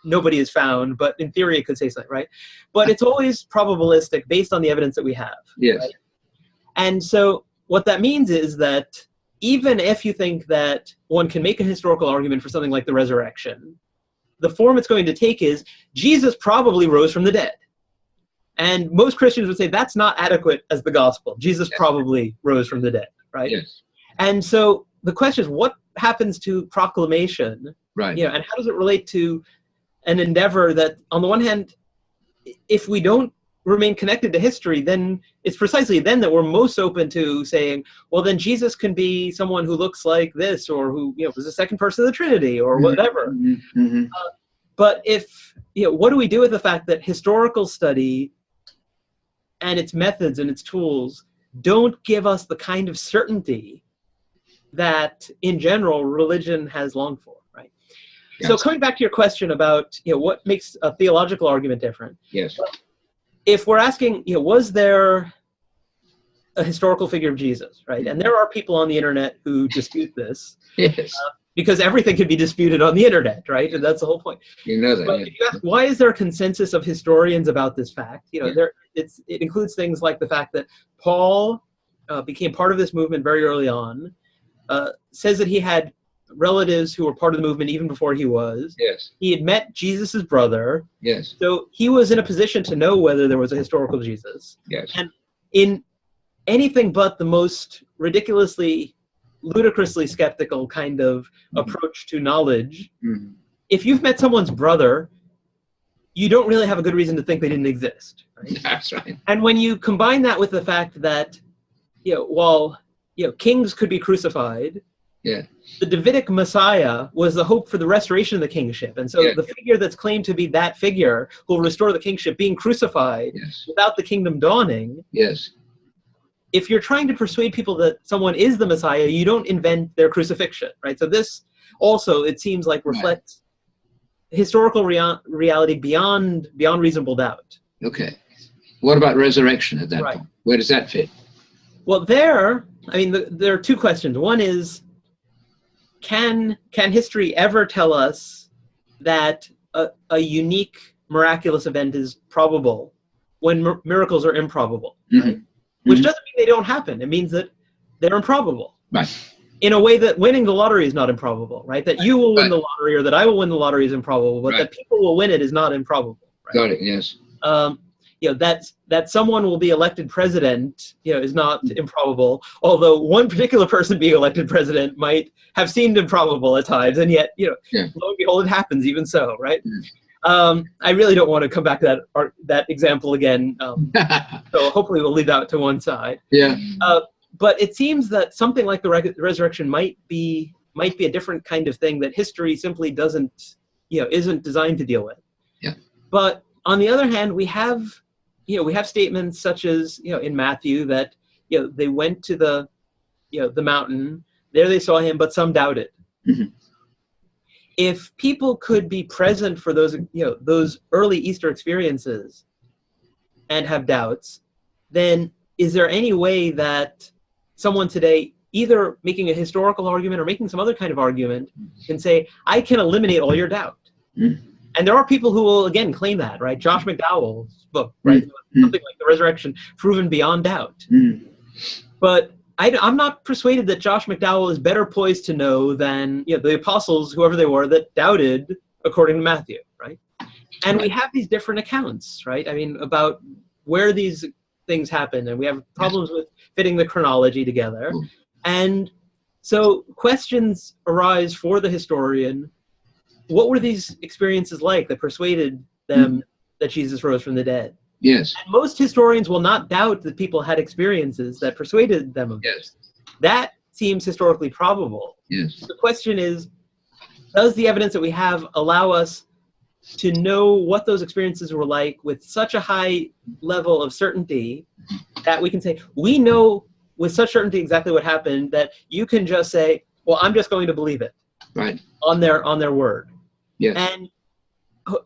[SPEAKER 1] nobody has found, but in theory it could say something, right? But it's always probabilistic based on the evidence that we have.
[SPEAKER 2] Yes.
[SPEAKER 1] Right? And so what that means is that even if you think that one can make a historical argument for something like the resurrection, the form it's going to take is Jesus probably rose from the dead. And most Christians would say that's not adequate as the gospel. Jesus probably rose from the dead, right?
[SPEAKER 2] Yes.
[SPEAKER 1] And so the question is, what happens to proclamation?
[SPEAKER 2] Right.
[SPEAKER 1] And how does it relate to an endeavor that, on the one hand, if we don't remain connected to history, then it's precisely then that we're most open to saying, well, then Jesus can be someone who looks like this, or who was the second person of the Trinity, or whatever. But if what do we do with the fact that historical study and its methods and its tools don't give us the kind of certainty that, in general, religion has longed for, right? Yes. So coming back to your question about what makes a theological argument different.
[SPEAKER 2] Yes.
[SPEAKER 1] If we're asking, was there a historical figure of Jesus, right? And there are people on the internet who dispute this.
[SPEAKER 2] Yes.
[SPEAKER 1] Because everything can be disputed on the internet, right? And that's the whole point.
[SPEAKER 2] You know that.
[SPEAKER 1] But if you ask, why is there a consensus of historians about this fact? It includes things like the fact that Paul became part of this movement very early on, says that he had relatives who were part of the movement even before he was.
[SPEAKER 2] Yes.
[SPEAKER 1] He had met Jesus's brother.
[SPEAKER 2] Yes.
[SPEAKER 1] So he was in a position to know whether there was a historical Jesus.
[SPEAKER 2] Yes.
[SPEAKER 1] And in anything but the most ludicrously skeptical kind of approach to knowledge, if you've met someone's brother, you don't really have a good reason to think they didn't exist, right?
[SPEAKER 2] That's right.
[SPEAKER 1] And when you combine that with the fact that, while kings could be crucified, the Davidic Messiah was the hope for the restoration of the kingship. And so the figure that's claimed to be that figure who will restore the kingship being crucified without the kingdom dawning.
[SPEAKER 2] Yes.
[SPEAKER 1] If you're trying to persuade people that someone is the Messiah, you don't invent their crucifixion, right? So this also, it seems like, reflects historical reality beyond reasonable doubt.
[SPEAKER 2] Okay. What about resurrection at that point? Where does that fit?
[SPEAKER 1] Well, there are 2 questions. One is, can history ever tell us that a unique miraculous event is probable when miracles are improbable? Right? Which doesn't mean they don't happen. It means that they're improbable.
[SPEAKER 2] Right.
[SPEAKER 1] In a way that winning the lottery is not improbable, right? That you will win the lottery or that I will win the lottery is improbable, but that people will win it is not improbable, Right?
[SPEAKER 2] Got it. Yes.
[SPEAKER 1] That someone will be elected president, is not improbable. Although one particular person being elected president might have seemed improbable at times, and yet, lo and behold, it happens. Even so, right? I really don't want to come back to that example again. So hopefully we'll leave that to one side.
[SPEAKER 2] Yeah.
[SPEAKER 1] But it seems that something like the resurrection might be a different kind of thing that history simply isn't designed to deal with.
[SPEAKER 2] Yeah.
[SPEAKER 1] But on the other hand, we have statements such as, in Matthew that, they went to the mountain, there they saw him, but some doubted.
[SPEAKER 2] Mm-hmm.
[SPEAKER 1] If people could be present for those early Easter experiences and have doubts, then is there any way that someone today, either making a historical argument or making some other kind of argument, can say, I can eliminate all your doubt?
[SPEAKER 2] Mm-hmm.
[SPEAKER 1] And there are people who will, again, claim that, right? Josh McDowell's book, right? Mm-hmm. Something like The Resurrection, Proven Beyond Doubt.
[SPEAKER 2] Mm-hmm.
[SPEAKER 1] But I'm not persuaded that Josh McDowell is better poised to know than the apostles, whoever they were, that doubted according to Matthew, right? And we have these different accounts, right? I mean, about where these things happen, and we have problems with fitting the chronology together. And so questions arise for the historian. What were these experiences like that persuaded them that Jesus rose from the dead?
[SPEAKER 2] Yes.
[SPEAKER 1] And most historians will not doubt that people had experiences that persuaded them of this. That seems historically probable.
[SPEAKER 2] Yes.
[SPEAKER 1] The question is, does the evidence that we have allow us to know what those experiences were like with such a high level of certainty that we can say, we know with such certainty exactly what happened, that you can just say, well, I'm just going to believe it.
[SPEAKER 2] Right.
[SPEAKER 1] On their word.
[SPEAKER 2] Yes.
[SPEAKER 1] And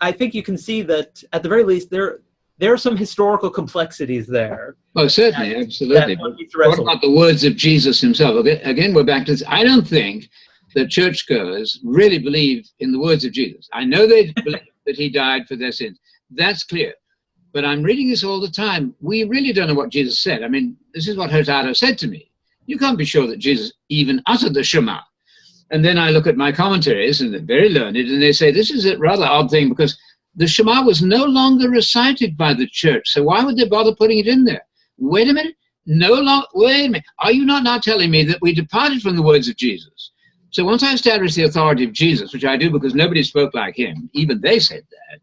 [SPEAKER 1] I think you can see that at the very least there are some historical complexities there.
[SPEAKER 2] Oh, certainly, absolutely. What about the words of Jesus himself? Again, we're back to this. I don't think that churchgoers really believe in the words of Jesus. I know they believe that he died for their sins. That's clear. But I'm reading this all the time. We really don't know what Jesus said. I mean, this is what Hurtado said to me. You can't be sure that Jesus even uttered the Shema. And then I look at my commentaries, and they're very learned, and they say this is a rather odd thing because the Shema was no longer recited by the church. So why would they bother putting it in there? Wait a minute. Wait a minute. Are you not now telling me that we departed from the words of Jesus? So once I establish the authority of Jesus, which I do because nobody spoke like him, even they said that,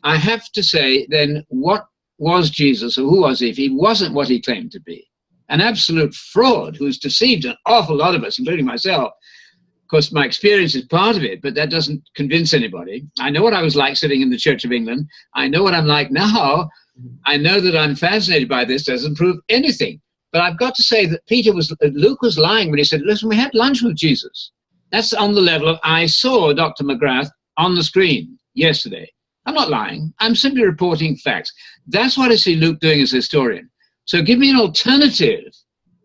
[SPEAKER 2] I have to say then what was Jesus, or who was he if he wasn't what he claimed to be? An absolute fraud who's deceived an awful lot of us, including myself. Of course, my experience is part of it, but that doesn't convince anybody. I know what I was like sitting in the Church of England. I know what I'm like now. I know that I'm fascinated by this. Doesn't prove anything. But I've got to say that Luke was lying when he said, listen, we had lunch with Jesus. That's on the level of, I saw Dr. McGrath on the screen yesterday. I'm not lying. I'm simply reporting facts. That's what I see Luke doing as a historian. So give me an alternative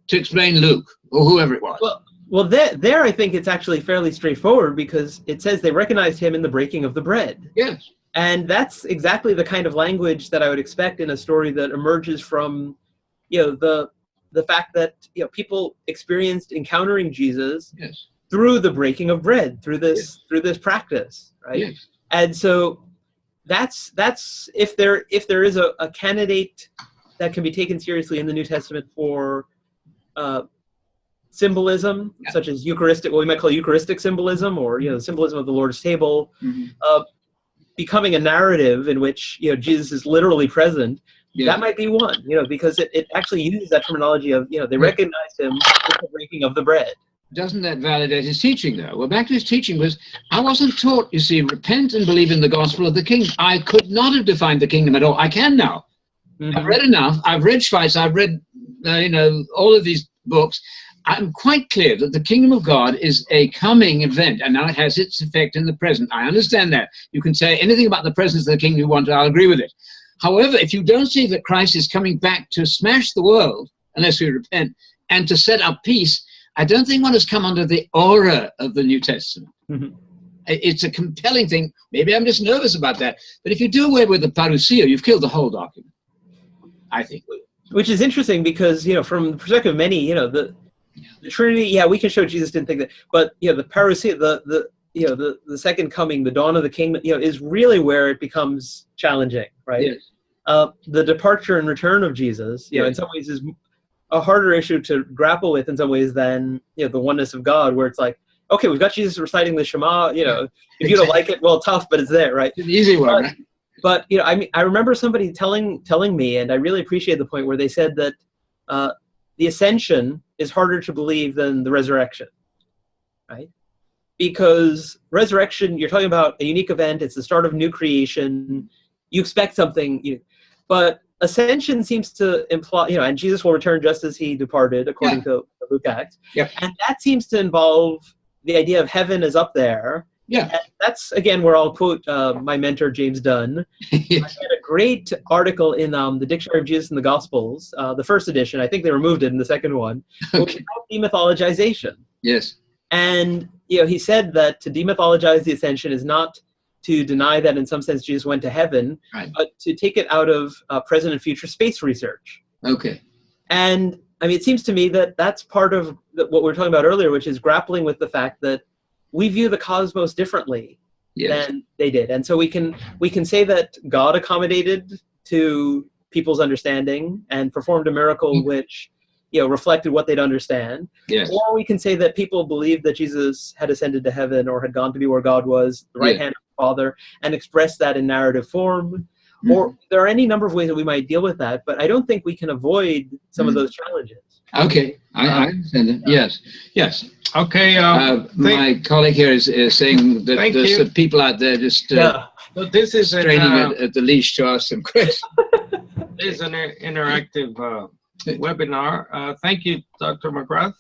[SPEAKER 2] to explain Luke, or whoever it was.
[SPEAKER 1] Well, there I think it's actually fairly straightforward because it says they recognized him in the breaking of the bread.
[SPEAKER 2] Yes.
[SPEAKER 1] And that's exactly the kind of language that I would expect in a story that emerges from, the fact that people experienced encountering Jesus through the breaking of bread, through this practice, right?
[SPEAKER 2] Yes.
[SPEAKER 1] And so that's if there is a candidate that can be taken seriously in the New Testament for symbolism, such as Eucharistic, what we might call Eucharistic symbolism, or the symbolism of the Lord's table, becoming a narrative in which Jesus is literally present. That might be one, because it actually uses that terminology of they recognized him with the breaking of the bread.
[SPEAKER 2] Doesn't that validate his teaching, though? Well, back to his teaching was, I wasn't taught, you see, repent and believe in the gospel of the kingdom. I could not have defined the kingdom at all. I can now. I've read enough. I've read Schweitzer. I've read, all of these books. I'm quite clear that the kingdom of God is a coming event, and now it has its effect in the present. I understand that. You can say anything about the presence of the kingdom you want to, I'll agree with it. However, if you don't see that Christ is coming back to smash the world, unless we repent, and to set up peace, I don't think one has come under the aura of the New Testament. It's a compelling thing. Maybe I'm just nervous about that. But if you do away with the parousia, you've killed the whole document, I think.
[SPEAKER 1] Which is interesting because, from the perspective of many, the Trinity, we can show Jesus didn't think that. But, the parousia, the the second coming, the dawn of the kingdom, is really where it becomes challenging, right?
[SPEAKER 2] Yes.
[SPEAKER 1] The departure and return of Jesus, in some ways is a harder issue to grapple with in some ways than, the oneness of God, where it's like, okay, we've got Jesus reciting the Shema, if you don't like it, well, tough, but it's there, right?
[SPEAKER 2] It's an easy one, right?
[SPEAKER 1] But, I remember somebody telling me, and I really appreciate the point where they said that the Ascension is harder to believe than the resurrection, right? Because resurrection, you're talking about a unique event, it's the start of new creation, you expect something, but Ascension seems to imply, and Jesus will return just as he departed, according to Luke Acts.
[SPEAKER 2] Yeah.
[SPEAKER 1] And that seems to involve the idea of heaven is up there.
[SPEAKER 2] Yeah.
[SPEAKER 1] And that's, again, where I'll quote my mentor, James Dunn.
[SPEAKER 2] Yes.
[SPEAKER 1] I had a great article in the Dictionary of Jesus and the Gospels, the first edition. I think they removed it in the second one. Which is called demythologization.
[SPEAKER 2] Yes.
[SPEAKER 1] And, he said that to demythologize the Ascension is not to deny that in some sense Jesus went to heaven,
[SPEAKER 2] right,
[SPEAKER 1] but to take it out of present and future space research.
[SPEAKER 2] Okay.
[SPEAKER 1] And it seems to me that that's part of what we were talking about earlier, which is grappling with the fact that we view the cosmos differently than they did. And so we can say that God accommodated to people's understanding and performed a miracle which reflected what they'd understand.
[SPEAKER 2] Yes.
[SPEAKER 1] Or we can say that people believed that Jesus had ascended to heaven or had gone to be where God was, the right hand of the Father, and expressed that in narrative form. Or there are any number of ways that we might deal with that, but I don't think we can avoid some of those challenges.
[SPEAKER 2] Okay, I understand it. Yes.
[SPEAKER 3] Okay.
[SPEAKER 2] My colleague here is saying that there's some people out there just
[SPEAKER 3] so this is
[SPEAKER 2] straining at the leash to ask some questions.
[SPEAKER 3] This is an interactive webinar. Thank you, Dr. McGrath.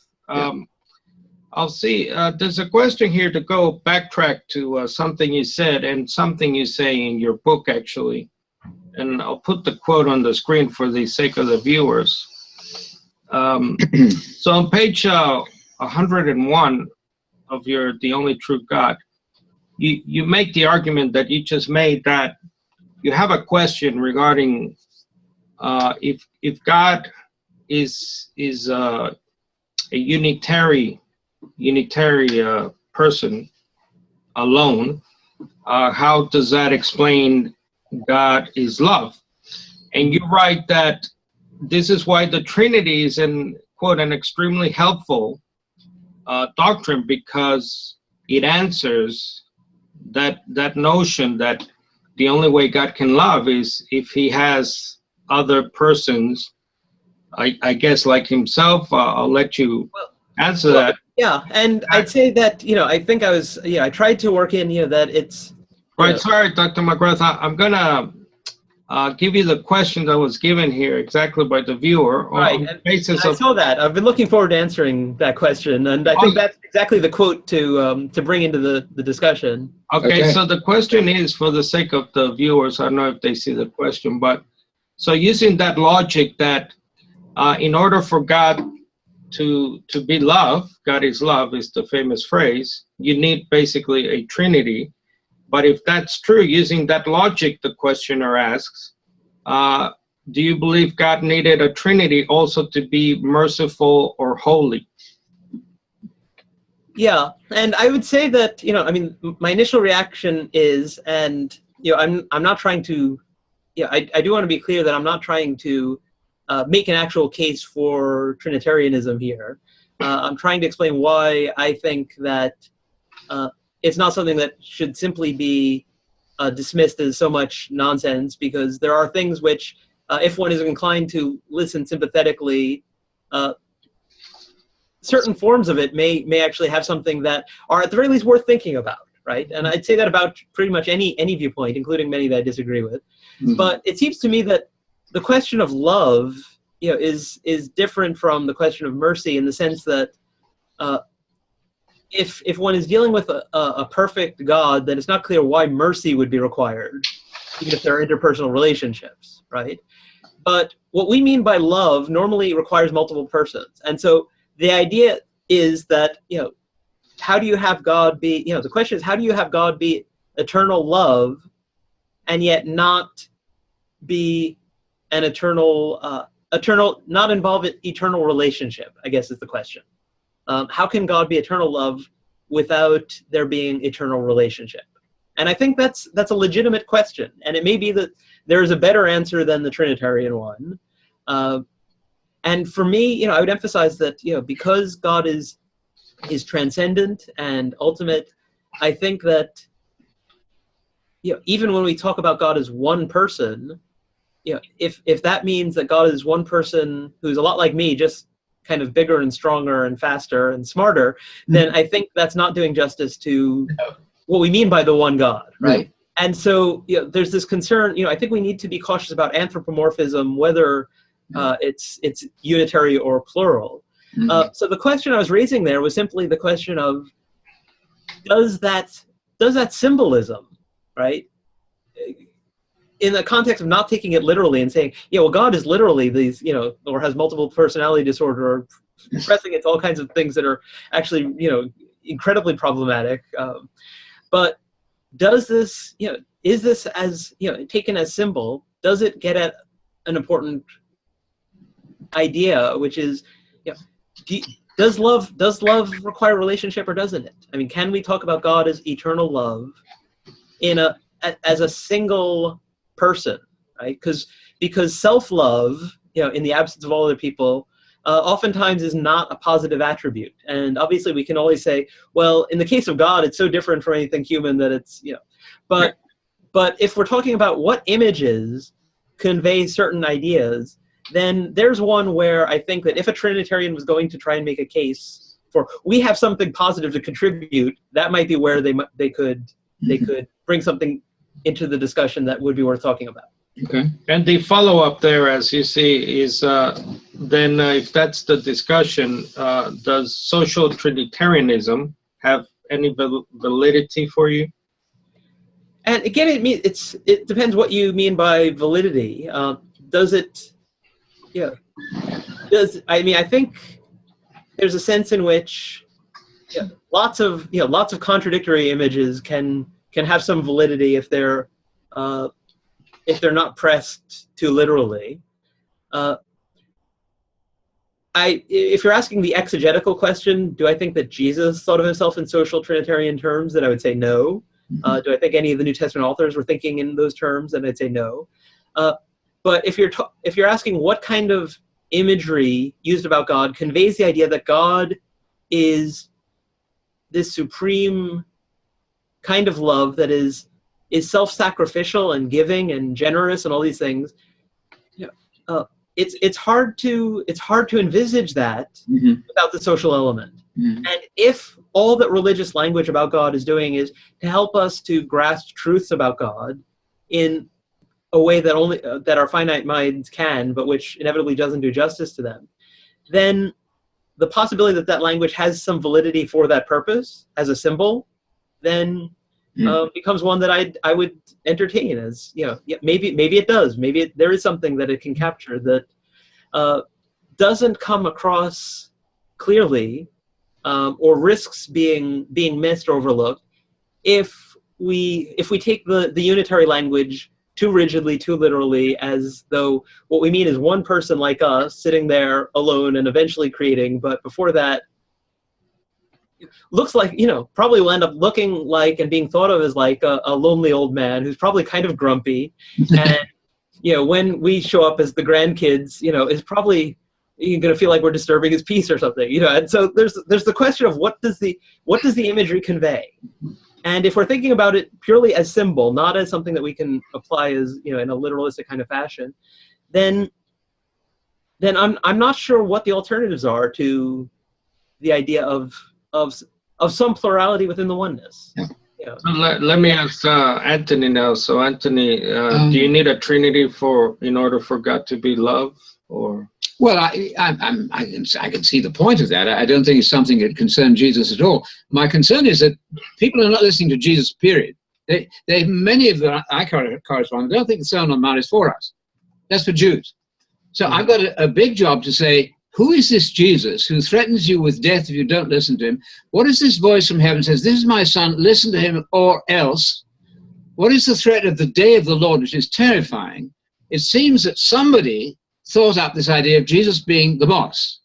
[SPEAKER 3] I'll see. There's a question here to go backtrack to something you said and something you say in your book, actually. And I'll put the quote on the screen for the sake of the viewers. So on page 101 of your The Only True God, you make the argument that you just made that you have a question regarding if God is a unitary person alone, how does that explain God is love? And you write that this is why the Trinity is an extremely helpful doctrine, because it answers that notion that the only way God can love is if he has other persons, I guess, like himself. I'll let you answer that.
[SPEAKER 1] Yeah, and I'd say that, I think I tried to work in, that it's...
[SPEAKER 3] Right, sorry, Dr. McGrath, I'm going to give you the question that was given here exactly by the viewer.
[SPEAKER 1] Right, I saw that. I've been looking forward to answering that question, and I think that's exactly the quote to bring into the discussion.
[SPEAKER 3] Okay, so the question is, for the sake of the viewers, I don't know if they see the question, but so using that logic that in order for God to be love, God is love is the famous phrase, you need basically a Trinity. But if that's true, using that logic, the questioner asks, do you believe God needed a Trinity also to be merciful or holy?
[SPEAKER 1] Yeah, and I would say that, my initial reaction is, and, I'm not trying to, I do want to be clear that I'm not trying to make an actual case for Trinitarianism here. I'm trying to explain why I think that it's not something that should simply be dismissed as so much nonsense, because there are things which, if one is inclined to listen sympathetically, certain forms of it may actually have something that are at the very least worth thinking about, right? And I'd say that about pretty much any viewpoint, including many that I disagree with. Mm-hmm. But it seems to me that the question of love, is different from the question of mercy, in the sense that if one is dealing with a perfect God, then it's not clear why mercy would be required, even if there are interpersonal relationships, right? But what we mean by love normally requires multiple persons. And so the idea is that, how do you have God be, the question is, how do you have God be eternal love and yet not be an eternal, not involve an eternal relationship, I guess is the question. How can God be eternal love without there being eternal relationship? And I think that's a legitimate question, and it may be that there is a better answer than the Trinitarian one. And for me, I would emphasize that because God is transcendent and ultimate, I think that even when we talk about God as one person, if that means that God is one person who's a lot like me, just kind of bigger and stronger and faster and smarter, then I think that's not doing justice to what we mean by the one God, right? And so there's this concern. I think we need to be cautious about anthropomorphism, whether it's unitary or plural. So the question I was raising there was simply the question of does that symbolism, right, in the context of not taking it literally and saying, well, God is literally these, or has multiple personality disorder, or pressing it to all kinds of things that are actually, incredibly problematic. But does this, is this as, taken as symbol, does it get at an important idea, which is, does love require relationship, or doesn't it? I mean, can we talk about God as eternal love as a single person, right? Because self-love, in the absence of all other people, oftentimes is not a positive attribute. And obviously we can always say, well, in the case of God, it's so different from anything human that it's, but if we're talking about what images convey certain ideas, then there's one where I think that if a Trinitarian was going to try and make a case for, we have something positive to contribute, that might be where they could bring something into the discussion that would be worth talking about.
[SPEAKER 3] Okay. And the follow-up there, as you see, is then if that's the discussion, does social Trinitarianism have any validity for you?
[SPEAKER 1] And again, it depends what you mean by validity. Does it? I think there's a sense in which lots of contradictory images can have some validity if they're not pressed too literally. If you're asking the exegetical question, do I think that Jesus thought of himself in social Trinitarian terms, then I would say no. Do I think any of the New Testament authors were thinking in those terms, then I'd say no. But if you're asking what kind of imagery used about God conveys the idea that God is this supreme kind of love that is self-sacrificial and giving and generous and all these things, it's hard to envisage that without the social element. And if all that religious language about God is doing is to help us to grasp truths about God in a way that only that our finite minds can, but which inevitably doesn't do justice to them, then the possibility that language has some validity for that purpose as a symbol, then becomes one that I would entertain as, maybe it does. Maybe there is something that it can capture that doesn't come across clearly, or risks being missed or overlooked if we take the unitary language too rigidly, too literally, as though what we mean is one person like us sitting there alone and eventually creating, but before that looks like, probably will end up looking like and being thought of as like a lonely old man who's probably kind of grumpy. And, when we show up as the grandkids, is probably going to feel like we're disturbing his peace or something, And so there's the question of what does the imagery convey? And if we're thinking about it purely as symbol, not as something that we can apply as, in a literalistic kind of fashion, then I'm not sure what the alternatives are to the idea of some plurality within the oneness.
[SPEAKER 3] Let me ask Anthony now. So Anthony, do you need a Trinity in order for God to be love, or?
[SPEAKER 2] Well, I can see the point of that. I don't think it's something that concerns Jesus at all. My concern is that people are not listening to Jesus, period. Many of them I correspond, don't think the Sermon on the Mount is for us. That's for Jews. So I've got a big job to say, who is this Jesus who threatens you with death if you don't listen to him? What is this voice from heaven says, this is my son, listen to him or else? What is the threat of the day of the Lord, which is terrifying? It seems that somebody thought up this idea of Jesus being the boss.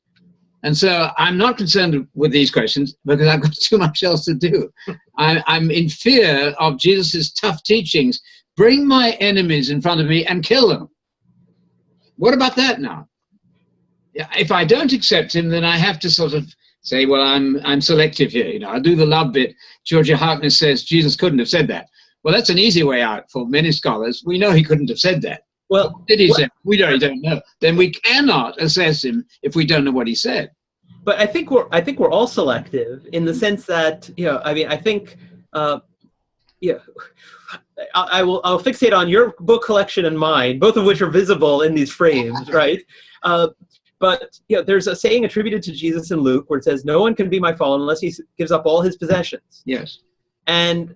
[SPEAKER 2] And so I'm not concerned with these questions because I've got too much else to do. I'm in fear of Jesus's tough teachings. Bring my enemies in front of me and kill them. What about that now? If I don't accept him, then I have to sort of say, well, I'm selective here. You know, I'll do the love bit. Georgia Harkness says Jesus couldn't have said that. Well, that's an easy way out for many scholars. We know he couldn't have said that.
[SPEAKER 1] Well,
[SPEAKER 2] what did he say? We don't know. Then we cannot assess him if we don't know what he said.
[SPEAKER 1] But I think we're all selective in the sense that, you know, I mean, I think, yeah, I'll fixate on your book collection and mine, both of which are visible in these frames, right? But you know, there's a saying attributed to Jesus in Luke where it says, "No one can be my follower unless he gives up all his possessions."
[SPEAKER 2] Yes.
[SPEAKER 1] And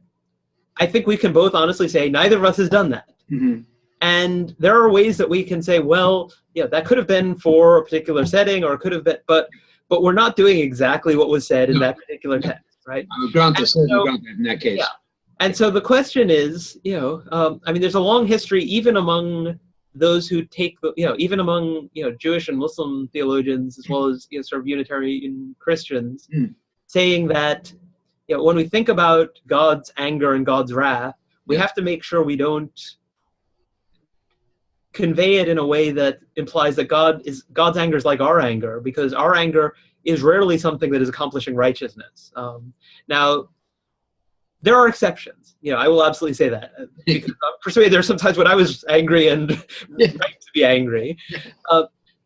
[SPEAKER 1] I think we can both honestly say neither of us has done that.
[SPEAKER 2] Mm-hmm.
[SPEAKER 1] And there are ways that we can say, well, yeah, that could have been for a particular setting, or it could have been, but we're not doing exactly what was said in that particular text, right?
[SPEAKER 2] I would grant this in that case.
[SPEAKER 1] Yeah. And so the question is, you know, I mean, there's a long history, even among those who take, you know, even among, you know, Jewish and Muslim theologians, as well as, you know, sort of Unitarian Christians, saying that, you know, when we think about God's anger and God's wrath, we have to make sure we don't convey it in a way that implies that God's anger is like our anger, because our anger is rarely something that is accomplishing righteousness. Now, there are exceptions. You know, I will absolutely say that. Because I'm persuaded there are sometimes when I was angry and right to be angry.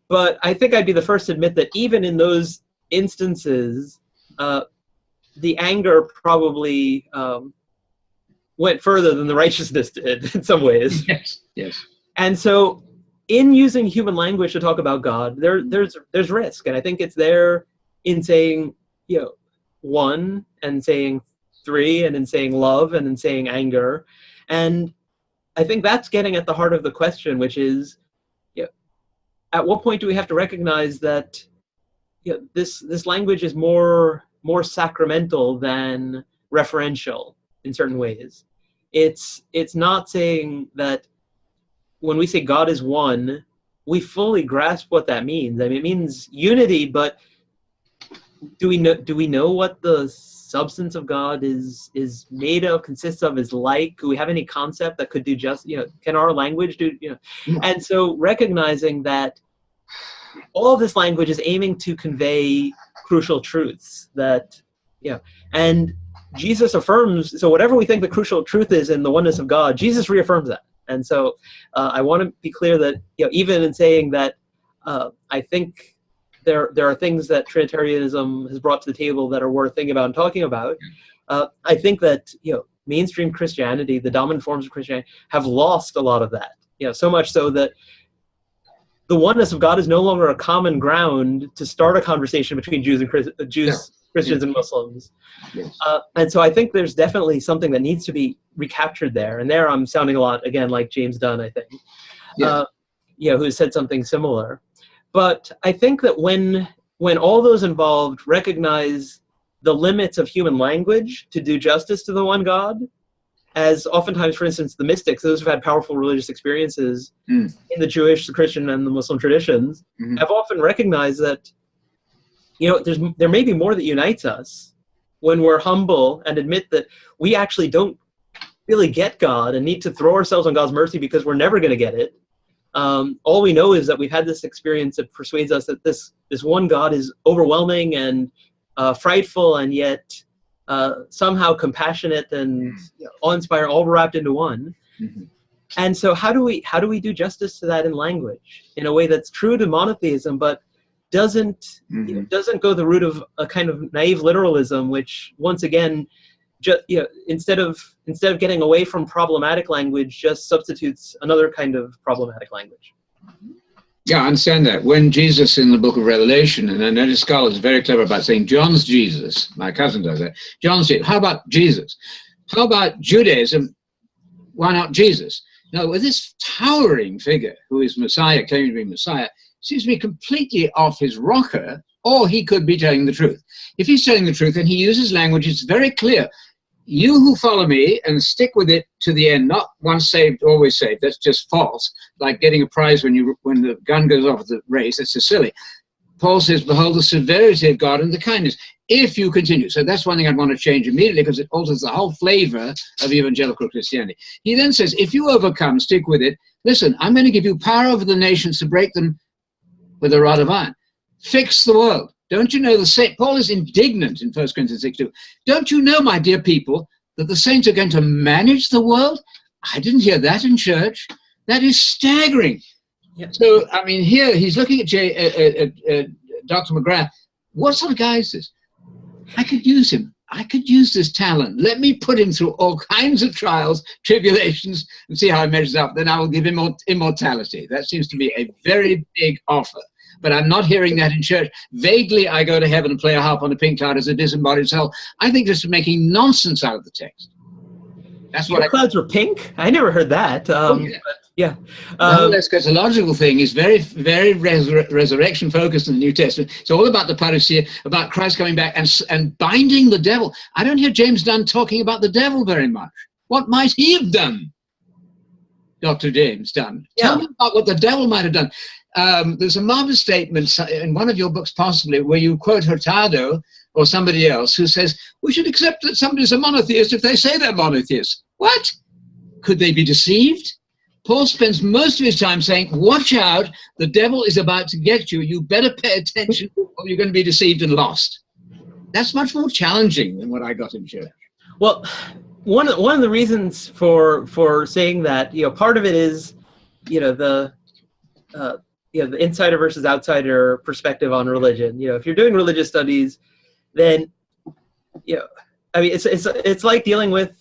[SPEAKER 1] But I think I'd be the first to admit that even in those instances, the anger probably went further than the righteousness did in some ways.
[SPEAKER 2] Yes, yes.
[SPEAKER 1] And so in using human language to talk about God, there's risk. And I think it's there in saying, you know, one, and saying three, and in saying love, and in saying anger. And I think that's getting at the heart of the question, which is, you know, at what point do we have to recognize that, you know, this language is more sacramental than referential in certain ways. It's not saying that when we say God is one, we fully grasp what that means. I mean, it means unity, but do we know what the substance of God is made of, consists of, is like? Do we have any concept that could do just, you know, can our language do, you know? And so recognizing that all of this language is aiming to convey crucial truths that, you know, and Jesus affirms, so whatever we think the crucial truth is in the oneness of God, Jesus reaffirms that. And so I want to be clear that, you know, even in saying that, I think there are things that Trinitarianism has brought to the table that are worth thinking about and talking about. I think that, you know, mainstream Christianity, the dominant forms of Christianity, have lost a lot of that. You know, so much so that the oneness of God is no longer a common ground to start a conversation between Jews and Christians and Muslims. Yes. And so I think there's definitely something that needs to be recaptured there. And there I'm sounding a lot, again, like James Dunn, I think, you know, who said something similar. But I think that when all those involved recognize the limits of human language to do justice to the one God, as oftentimes, for instance, the mystics, those who've had powerful religious experiences in the Jewish, the Christian, and the Muslim traditions, have often recognized that, you know, there may be more that unites us when we're humble and admit that we actually don't really get God and need to throw ourselves on God's mercy because we're never going to get it. All we know is that we've had this experience that persuades us that this one God is overwhelming and frightful, and yet somehow compassionate and, you know, awe-inspiring, all wrapped into one. And so how do we do justice to that in language in a way that's true to monotheism, but doesn't you know, doesn't go the route of a kind of naive literalism, which once again, you know, instead of getting away from problematic language, just substitutes another kind of problematic language.
[SPEAKER 2] Yeah, I understand that. When Jesus in the book of Revelation, and I know the scholars are very clever about saying John's Jesus, my cousin does that, John's Jesus, how about Jesus? How about Judaism? Why not Jesus? Now, with this towering figure who is Messiah, claiming to be Messiah, seems to be completely off his rocker, or he could be telling the truth. If he's telling the truth and he uses language, it's very clear. You who follow me and stick with it to the end, not once saved, always saved. That's just false. Like getting a prize when the gun goes off the race. That's just silly. Paul says, behold the severity of God and the kindness, if you continue. So that's one thing I'd want to change immediately, because it alters the whole flavor of evangelical Christianity. He then says, if you overcome, stick with it. Listen, I'm going to give you power over the nations to break them with a rod of iron. Fix the world. Don't you know Paul is indignant in 1 Corinthians 6:2. Don't you know, my dear people, that the saints are going to manage the world? I didn't hear that in church. That is staggering. Yeah. So, I mean, here he's looking at Dr. McGrath. What sort of guy is this? I could use him. I could use this talent. Let me put him through all kinds of trials, tribulations, and see how he measures up. Then I will give him immortality. That seems to be a very big offer. But I'm not hearing that in church. Vaguely, I go to heaven and play a harp on a pink cloud as a disembodied soul. I think this is making nonsense out of the text. That's what
[SPEAKER 1] clouds were pink? I never heard that. Yeah.
[SPEAKER 2] The whole eschatological thing is very, very resurrection focused in the New Testament. It's all about the parousia, about Christ coming back and binding the devil. I don't hear James Dunn talking about the devil very much. What might he have done, Dr. James Dunn?
[SPEAKER 1] Yeah.
[SPEAKER 2] Tell me about what the devil might have done. There's a marvelous statement in one of your books, possibly, where you quote Hurtado or somebody else who says, we should accept that somebody's a monotheist if they say they're monotheists. What? Could they be deceived? Paul spends most of his time saying, watch out, the devil is about to get you. You better pay attention or you're going to be deceived and lost. That's much more challenging than what I got in church.
[SPEAKER 1] Well, one of the reasons for saying that, part of it is, the insider versus outsider perspective on religion. If you're doing religious studies, then, I mean, it's like dealing with,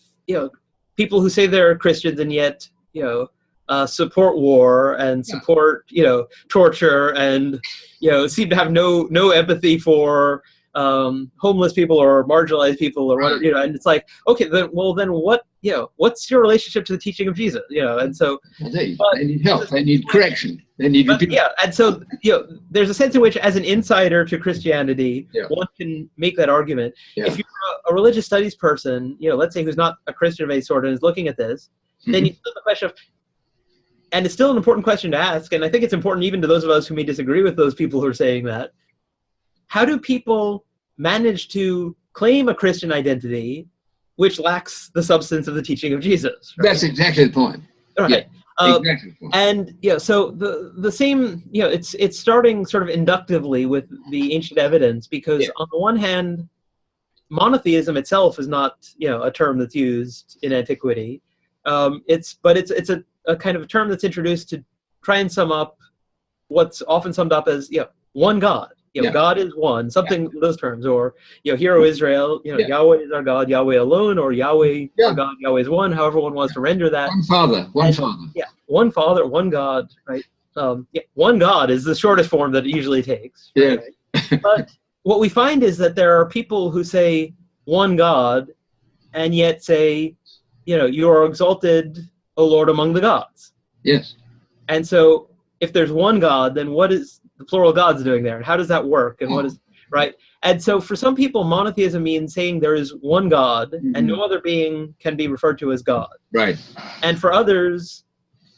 [SPEAKER 1] people who say they're Christians and yet, support war and support, torture and, seem to have no empathy for homeless people or marginalized people or whatever, and it's like, okay, then what, what's your relationship to the teaching of Jesus, and so
[SPEAKER 2] they need help, they need correction, they need
[SPEAKER 1] and so there's a sense in which, as an insider to Christianity, one can make that argument. If you're a religious studies person, let's say who's not a Christian of any sort and is looking at this, then you still have the question of, and it's still an important question to ask, and I think it's important even to those of us who may disagree with those people who are saying that. How do people manage to claim a Christian identity which lacks the substance of the teaching of Jesus?
[SPEAKER 2] Right? That's exactly the point.
[SPEAKER 1] Right.
[SPEAKER 2] Exactly the point.
[SPEAKER 1] And so the same, it's starting sort of inductively with the ancient evidence, because on the one hand, monotheism itself is not a term that's used in antiquity. It's a kind of a term that's introduced to try and sum up what's often summed up as one God. God is one, something those terms, or Hear, O Israel, Yahweh is our God, Yahweh alone, or Yahweh our God, Yahweh is one, however one wants to render that.
[SPEAKER 2] One Father.
[SPEAKER 1] Yeah, one Father, one God, right? One God is the shortest form that it usually takes. Right? But what we find is that there are people who say one God, and yet say, you are exalted, O Lord, among the gods.
[SPEAKER 2] Yes.
[SPEAKER 1] And so if there's one God, then what is the plural gods doing there? And how does that work? And what is, right? And so for some people, monotheism means saying there is one God and no other being can be referred to as God.
[SPEAKER 2] Right.
[SPEAKER 1] And for others,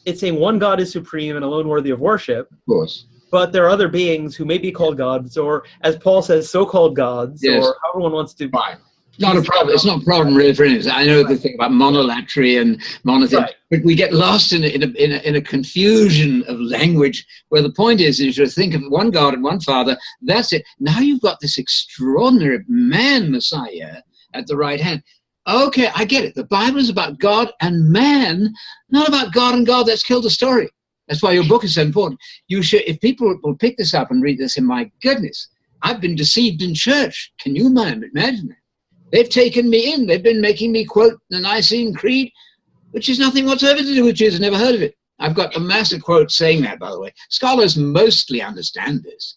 [SPEAKER 1] it's saying one God is supreme and alone worthy of worship.
[SPEAKER 2] Of course.
[SPEAKER 1] But there are other beings who may be called gods, or as Paul says, so-called gods, or however one wants to.
[SPEAKER 2] Right. Not a problem. It's not a problem really for anything. I know the thing about monolatry and monotheism, but we get lost in a confusion of language, where the point is you think of one God and one Father. That's it. Now you've got this extraordinary man Messiah at the right hand. Okay, I get it. The Bible is about God and man, not about God and God. That's killed the story. That's why your book is so important. You should, if people will pick this up and read this, and my goodness, I've been deceived in church. Can you imagine that? They've taken me in. They've been making me quote the Nicene Creed, which has nothing whatsoever to do with Jesus. Never heard of it. I've got a massive quote saying that, by the way. Scholars mostly understand this.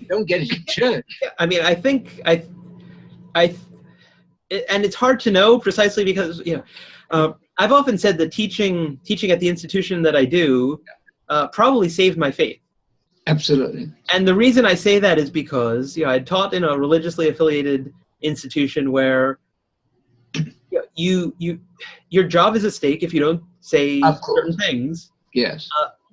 [SPEAKER 2] Don't get it in church.
[SPEAKER 1] I mean, I think and it's hard to know precisely because I've often said that teaching at the institution that I do probably saved my faith.
[SPEAKER 2] Absolutely.
[SPEAKER 1] And the reason I say that is because I taught in a religiously affiliated institution where your job is at stake if you don't say certain things.
[SPEAKER 2] Yes.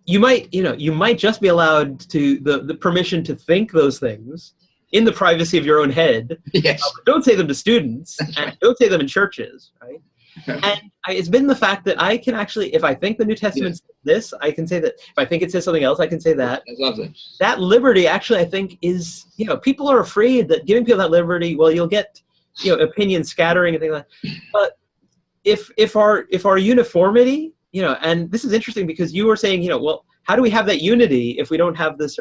[SPEAKER 1] you might just be allowed to the permission to think those things in the privacy of your own head.
[SPEAKER 2] Yes.
[SPEAKER 1] Don't say them to students, and don't say them in churches, right? And it's been the fact that I can actually, if I think the New Testament says this, I can say that. If I think it says something else, I can say that.
[SPEAKER 2] I love that. That
[SPEAKER 1] liberty, actually, I think is, people are afraid that giving people that liberty, well, you'll get, opinion scattering and things like that. But if our uniformity, and this is interesting because you were saying, well, how do we have that unity if we don't have this?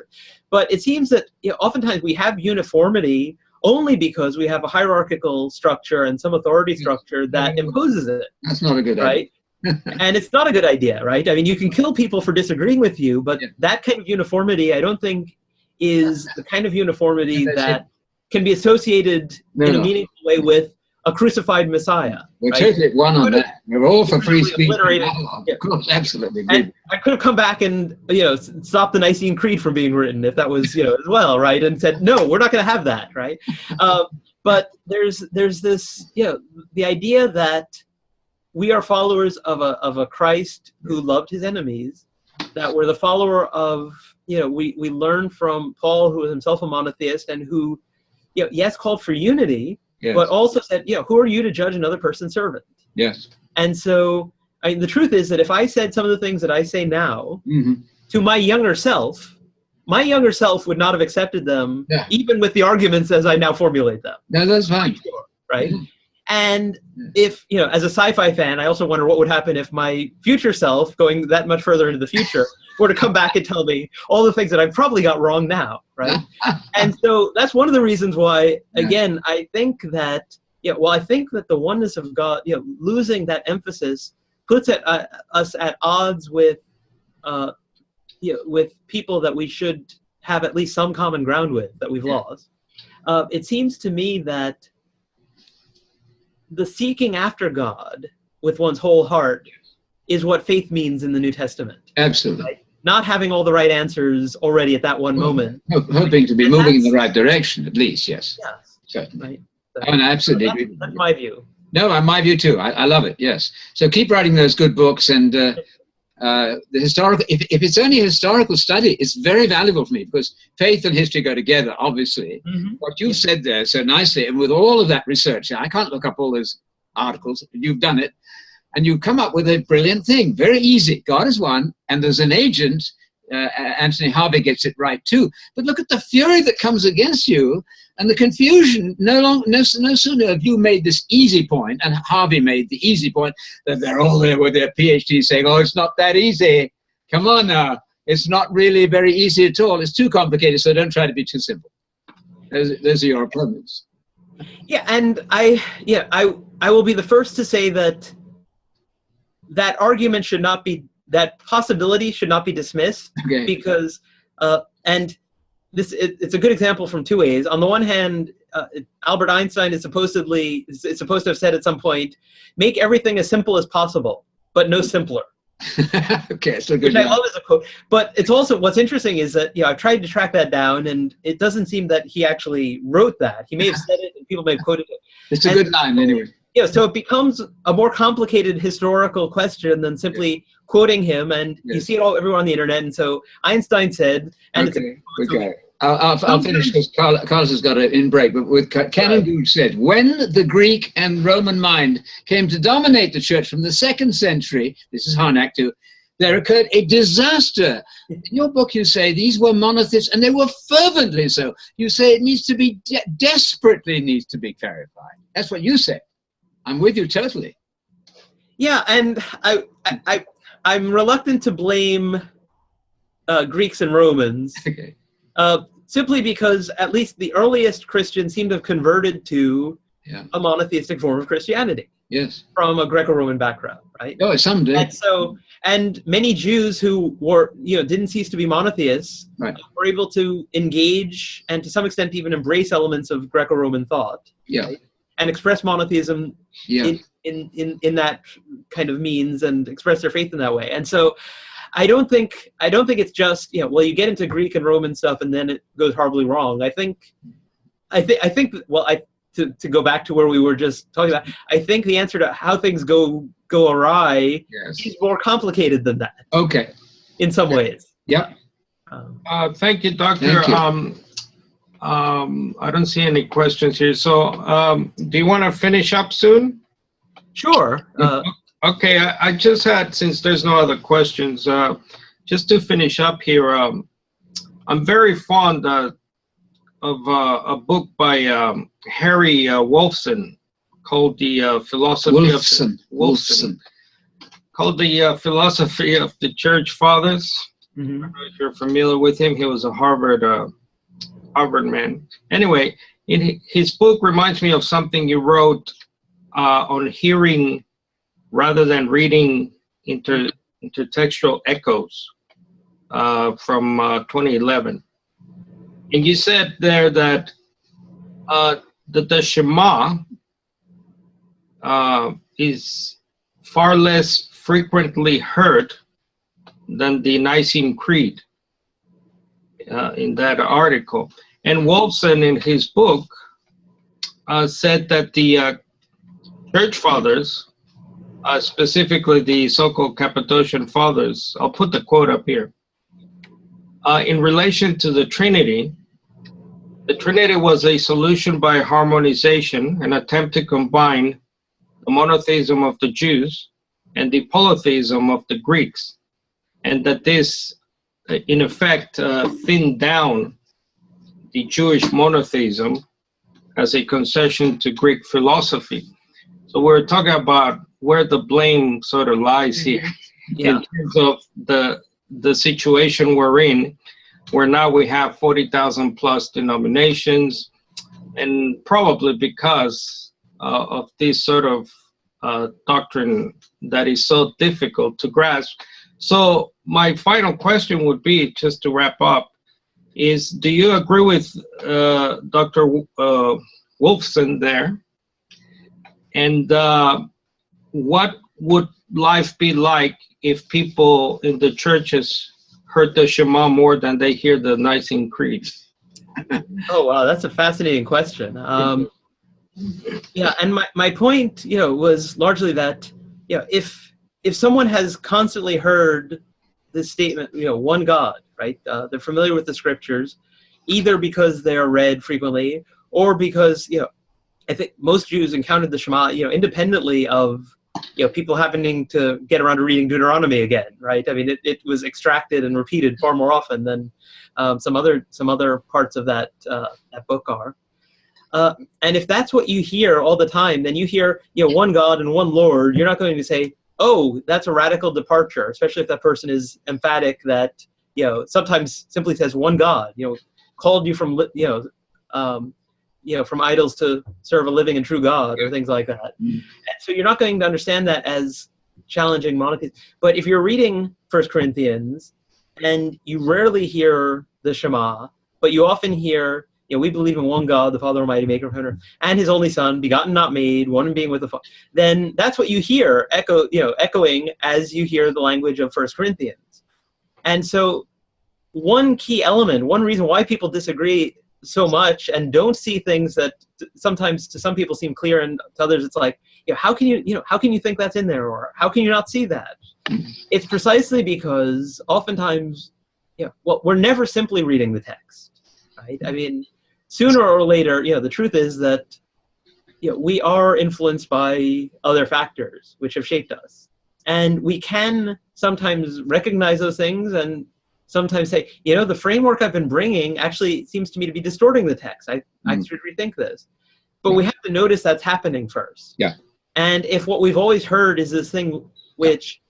[SPEAKER 1] But it seems that oftentimes we have uniformity only because we have a hierarchical structure and some authority structure that imposes it.
[SPEAKER 2] That's not a good idea.
[SPEAKER 1] Right? And it's not a good idea, right? I mean, you can kill people for disagreeing with you, but that kind of uniformity, I don't think, is the kind of uniformity that can be associated in a meaningful way with a crucified Messiah.
[SPEAKER 2] We're totally at one on that. We're all for free speech.
[SPEAKER 1] Of
[SPEAKER 2] course, absolutely.
[SPEAKER 1] And I could have come back and stopped the Nicene Creed from being written if that was as well, right? And said, no, we're not going to have that, right? But there's this the idea that we are followers of a Christ who loved his enemies, that we're the follower of we learn from Paul, who was himself a monotheist and who yes called for unity. Yes. But also said, who are you to judge another person's servant?
[SPEAKER 2] Yes.
[SPEAKER 1] And so, the truth is that if I said some of the things that I say now to my younger self would not have accepted them, even with the arguments as I now formulate them.
[SPEAKER 2] No, that's fine.
[SPEAKER 1] Sure, right? And if, as a sci-fi fan, I also wonder what would happen if my future self, going that much further into the future, were to come back and tell me all the things that I've probably got wrong now, right? And so that's one of the reasons why, again, I think that, I think that the oneness of God, losing that emphasis puts us at odds with people that we should have at least some common ground with that we've lost. It seems to me that the seeking after God with one's whole heart is what faith means in the New Testament.
[SPEAKER 2] Absolutely.
[SPEAKER 1] Right? Not having all the right answers already at that one moment.
[SPEAKER 2] Hoping to be moving in the right direction, at least, yes. Yes. Certainly. Right. So, I absolutely agree.
[SPEAKER 1] That's my view.
[SPEAKER 2] No, my view too. I love it, yes. So keep writing those good books, and the historical, if it's only a historical study, it's very valuable for me because faith and history go together, obviously. What you've said there so nicely, and with all of that research, I can't look up all those articles, you've done it, and you come up with a brilliant thing. Very easy. God is one, and there's an agent. Anthony Harvey gets it right too. But look at the fury that comes against you, and the confusion. No sooner have you made this easy point, and Harvey made the easy point, that they're all there with their PhD saying, "Oh, it's not that easy. Come on now, it's not really very easy at all. It's too complicated. So don't try to be too simple." Those are your opponents.
[SPEAKER 1] Yeah, and I will be the first to say that argument should not be, that possibility should not be dismissed, because and it's a good example from two ways. On the one hand, Albert Einstein is supposed to have said at some point, "Make everything as simple as possible, but no simpler."
[SPEAKER 2] Okay, so good.
[SPEAKER 1] Which I love as a quote. But it's also, what's interesting is that I've tried to track that down, and it doesn't seem that he actually wrote that. He may have said it, and people may have quoted it.
[SPEAKER 2] It's a good line, anyway.
[SPEAKER 1] So it becomes a more complicated historical question than simply quoting him, and you see it everywhere on the internet. And so Einstein said, and
[SPEAKER 2] okay. I'll finish because Carlos has got an in-break. But with Canon Gould said, when the Greek and Roman mind came to dominate the church from the 2nd century, this is Harnack too, there occurred a disaster. In your book, you say these were monotheists, and they were fervently so. You say it needs to be desperately needs to be clarified. That's what you said. I'm with you totally.
[SPEAKER 1] Yeah, and I'm reluctant to blame Greeks and Romans, simply because at least the earliest Christians seem to have converted to a monotheistic form of Christianity.
[SPEAKER 2] Yes.
[SPEAKER 1] From a Greco-Roman background, right?
[SPEAKER 2] Oh, some did.
[SPEAKER 1] And many Jews who were, didn't cease to be monotheists, were able to engage and to some extent even embrace elements of Greco-Roman thought.
[SPEAKER 2] Yeah.
[SPEAKER 1] Right? And express monotheism in that kind of means, and express their faith in that way. And so I don't think it's just, you get into Greek and Roman stuff and then it goes horribly wrong. I think to go back to where we were just talking about, I think the answer to how things go awry is more complicated than that.
[SPEAKER 2] Okay.
[SPEAKER 1] in some ways.
[SPEAKER 2] Yep.
[SPEAKER 3] Thank you, Doctor.
[SPEAKER 2] Thank you.
[SPEAKER 3] I don't see any questions here. So do you want to finish up soon?
[SPEAKER 1] Sure.
[SPEAKER 3] Okay, I just had, since there's no other questions, just to finish up here, I'm very fond of a book by Harry Wolfson called The Philosophy of Wolfson. Called The Philosophy of the Church Fathers.
[SPEAKER 1] Mm-hmm.
[SPEAKER 3] I don't know if you're familiar with him. He was a Harvard man. Anyway, in his book reminds me of something you wrote on hearing rather than reading intertextual echoes from 2011. And you said there that the Shema is far less frequently heard than the Nicene Creed in that article. And Wolfson, in his book, said that the Church Fathers, specifically the so-called Cappadocian Fathers, I'll put the quote up here, in relation to the Trinity was a solution by harmonization, an attempt to combine the monotheism of the Jews and the polytheism of the Greeks, and that this, in effect, thinned down the Jewish monotheism as a concession to Greek philosophy. So we're talking about where the blame sort of lies here, in terms of the situation we're in, where now we have 40,000 plus denominations, and probably because of this sort of doctrine that is so difficult to grasp. So my final question would be, just to wrap up, is do you agree with Dr. Wolfson there? And what would life be like if people in the churches heard the Shema more than they hear the Nicene Creed?
[SPEAKER 1] Oh, wow, that's a fascinating question. Yeah, and my point, was largely that, if someone has constantly heard this statement, one God, right? They're familiar with the scriptures, either because they are read frequently or because, I think most Jews encountered the Shema, independently of, people happening to get around to reading Deuteronomy again, right? I mean, it was extracted and repeated far more often than some other parts of that book are. And if that's what you hear all the time, then you hear, one God and one Lord. You're not going to say, oh, that's a radical departure, especially if that person is emphatic that, sometimes simply says one God, called you from, from idols to serve a living and true God, or things like that. Mm. So you're not going to understand that as challenging monotheism. But if you're reading 1 Corinthians and you rarely hear the Shema, but you often hear, we believe in one God, the Father Almighty, maker of heaven and earth, and his only Son, begotten, not made, one being with the Father, then that's what you hear echoing as you hear the language of 1 Corinthians. And so one key element, one reason why people disagree so much and don't see things that sometimes to some people seem clear and to others it's like, how can you think that's in there, or how can you not see that? It's precisely because oftentimes, we're never simply reading the text, right? I mean, sooner or later, the truth is that, we are influenced by other factors which have shaped us. And we can sometimes recognize those things and sometimes say, the framework I've been bringing actually seems to me to be distorting the text. I should rethink this. But we have to notice that's happening first. Yeah. And if what we've always heard is this thing which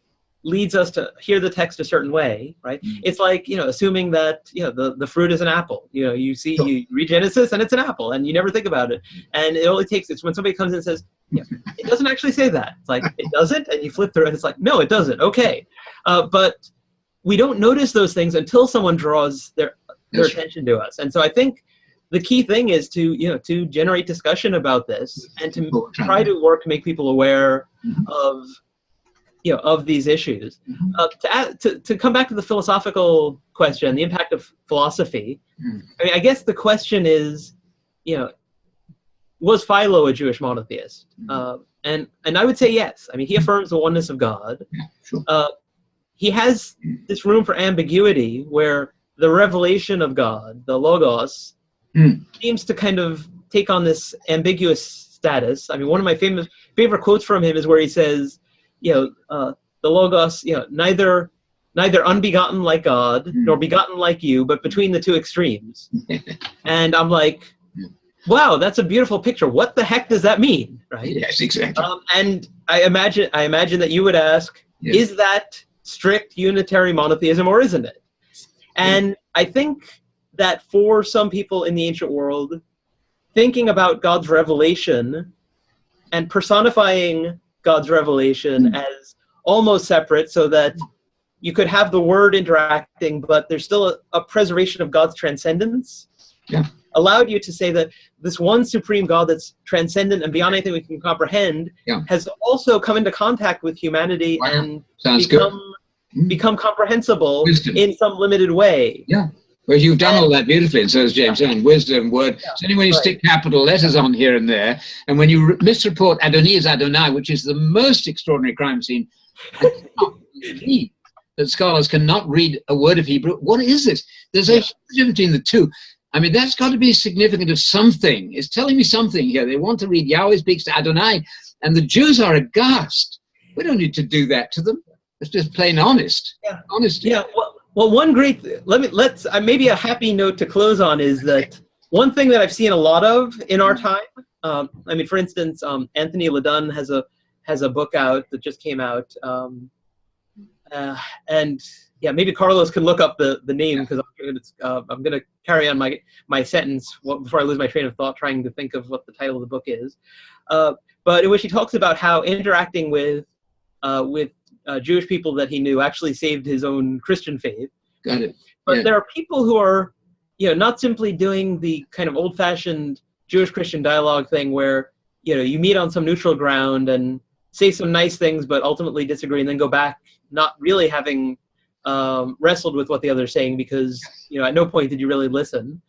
[SPEAKER 1] leads us to hear the text a certain way, right? It's like, assuming that, the fruit is an apple. You read Genesis and it's an apple and you never think about it. And it only takes, it's when somebody comes in and says, it doesn't actually say that. It's like, it doesn't? And you flip through and it's like, no, it doesn't. Okay. But we don't notice those things until someone draws their attention to us. And so I think the key thing is to generate discussion about this and to try to work to make people aware of these issues. To come back to the philosophical question, the impact of philosophy. I mean, I guess the question is, was Philo a Jewish monotheist? And I would say yes. I mean, he affirms the oneness of God. He he has this room for ambiguity where the revelation of God, the Logos, seems to kind of take on this ambiguous status. I mean, one of my favorite quotes from him is where he says, the Logos, neither unbegotten like God nor begotten like you, but between the two extremes. And I'm like, wow, that's a beautiful picture. What the heck does that mean, right?
[SPEAKER 2] Yes, exactly.
[SPEAKER 1] And I imagine that you would ask, is that strict unitary monotheism or isn't it? And I think that for some people in the ancient world, thinking about God's revelation and personifying God's revelation as almost separate so that you could have the word interacting, but there's still a preservation of God's transcendence, allowed you to say that this one supreme God that's transcendent and beyond anything we can comprehend has also come into contact with humanity and become comprehensible in some limited way.
[SPEAKER 2] Yeah. Well, you've done all that beautifully, and so has James. And wisdom, word. It's only when you stick capital letters on here and there, and when you misreport Adonai as Adonai, which is the most extraordinary crime scene, I cannot believe that scholars cannot read a word of Hebrew. What is this? There's a huge difference between the two. I mean, that's got to be significant of something. It's telling me something here. They want to read Yahweh speaks to Adonai, and the Jews are aghast. We don't need to do that to them. It's just plain honest. Honesty.
[SPEAKER 1] Yeah. Well, one great, let's maybe a happy note to close on is that one thing that I've seen a lot of in our time. I mean, for instance, Anthony LaDunn has a book out that just came out, and maybe Carlos can look up the name because I'm going to carry on my sentence before I lose my train of thought, trying to think of what the title of the book is. But in which he talks about how interacting with Jewish people that he knew actually saved his own Christian faith.
[SPEAKER 2] Got it.
[SPEAKER 1] But there are people who are, not simply doing the kind of old-fashioned Jewish-Christian dialogue thing where, you meet on some neutral ground and say some nice things, but ultimately disagree and then go back not really having wrestled with what the other is saying because, at no point did you really listen.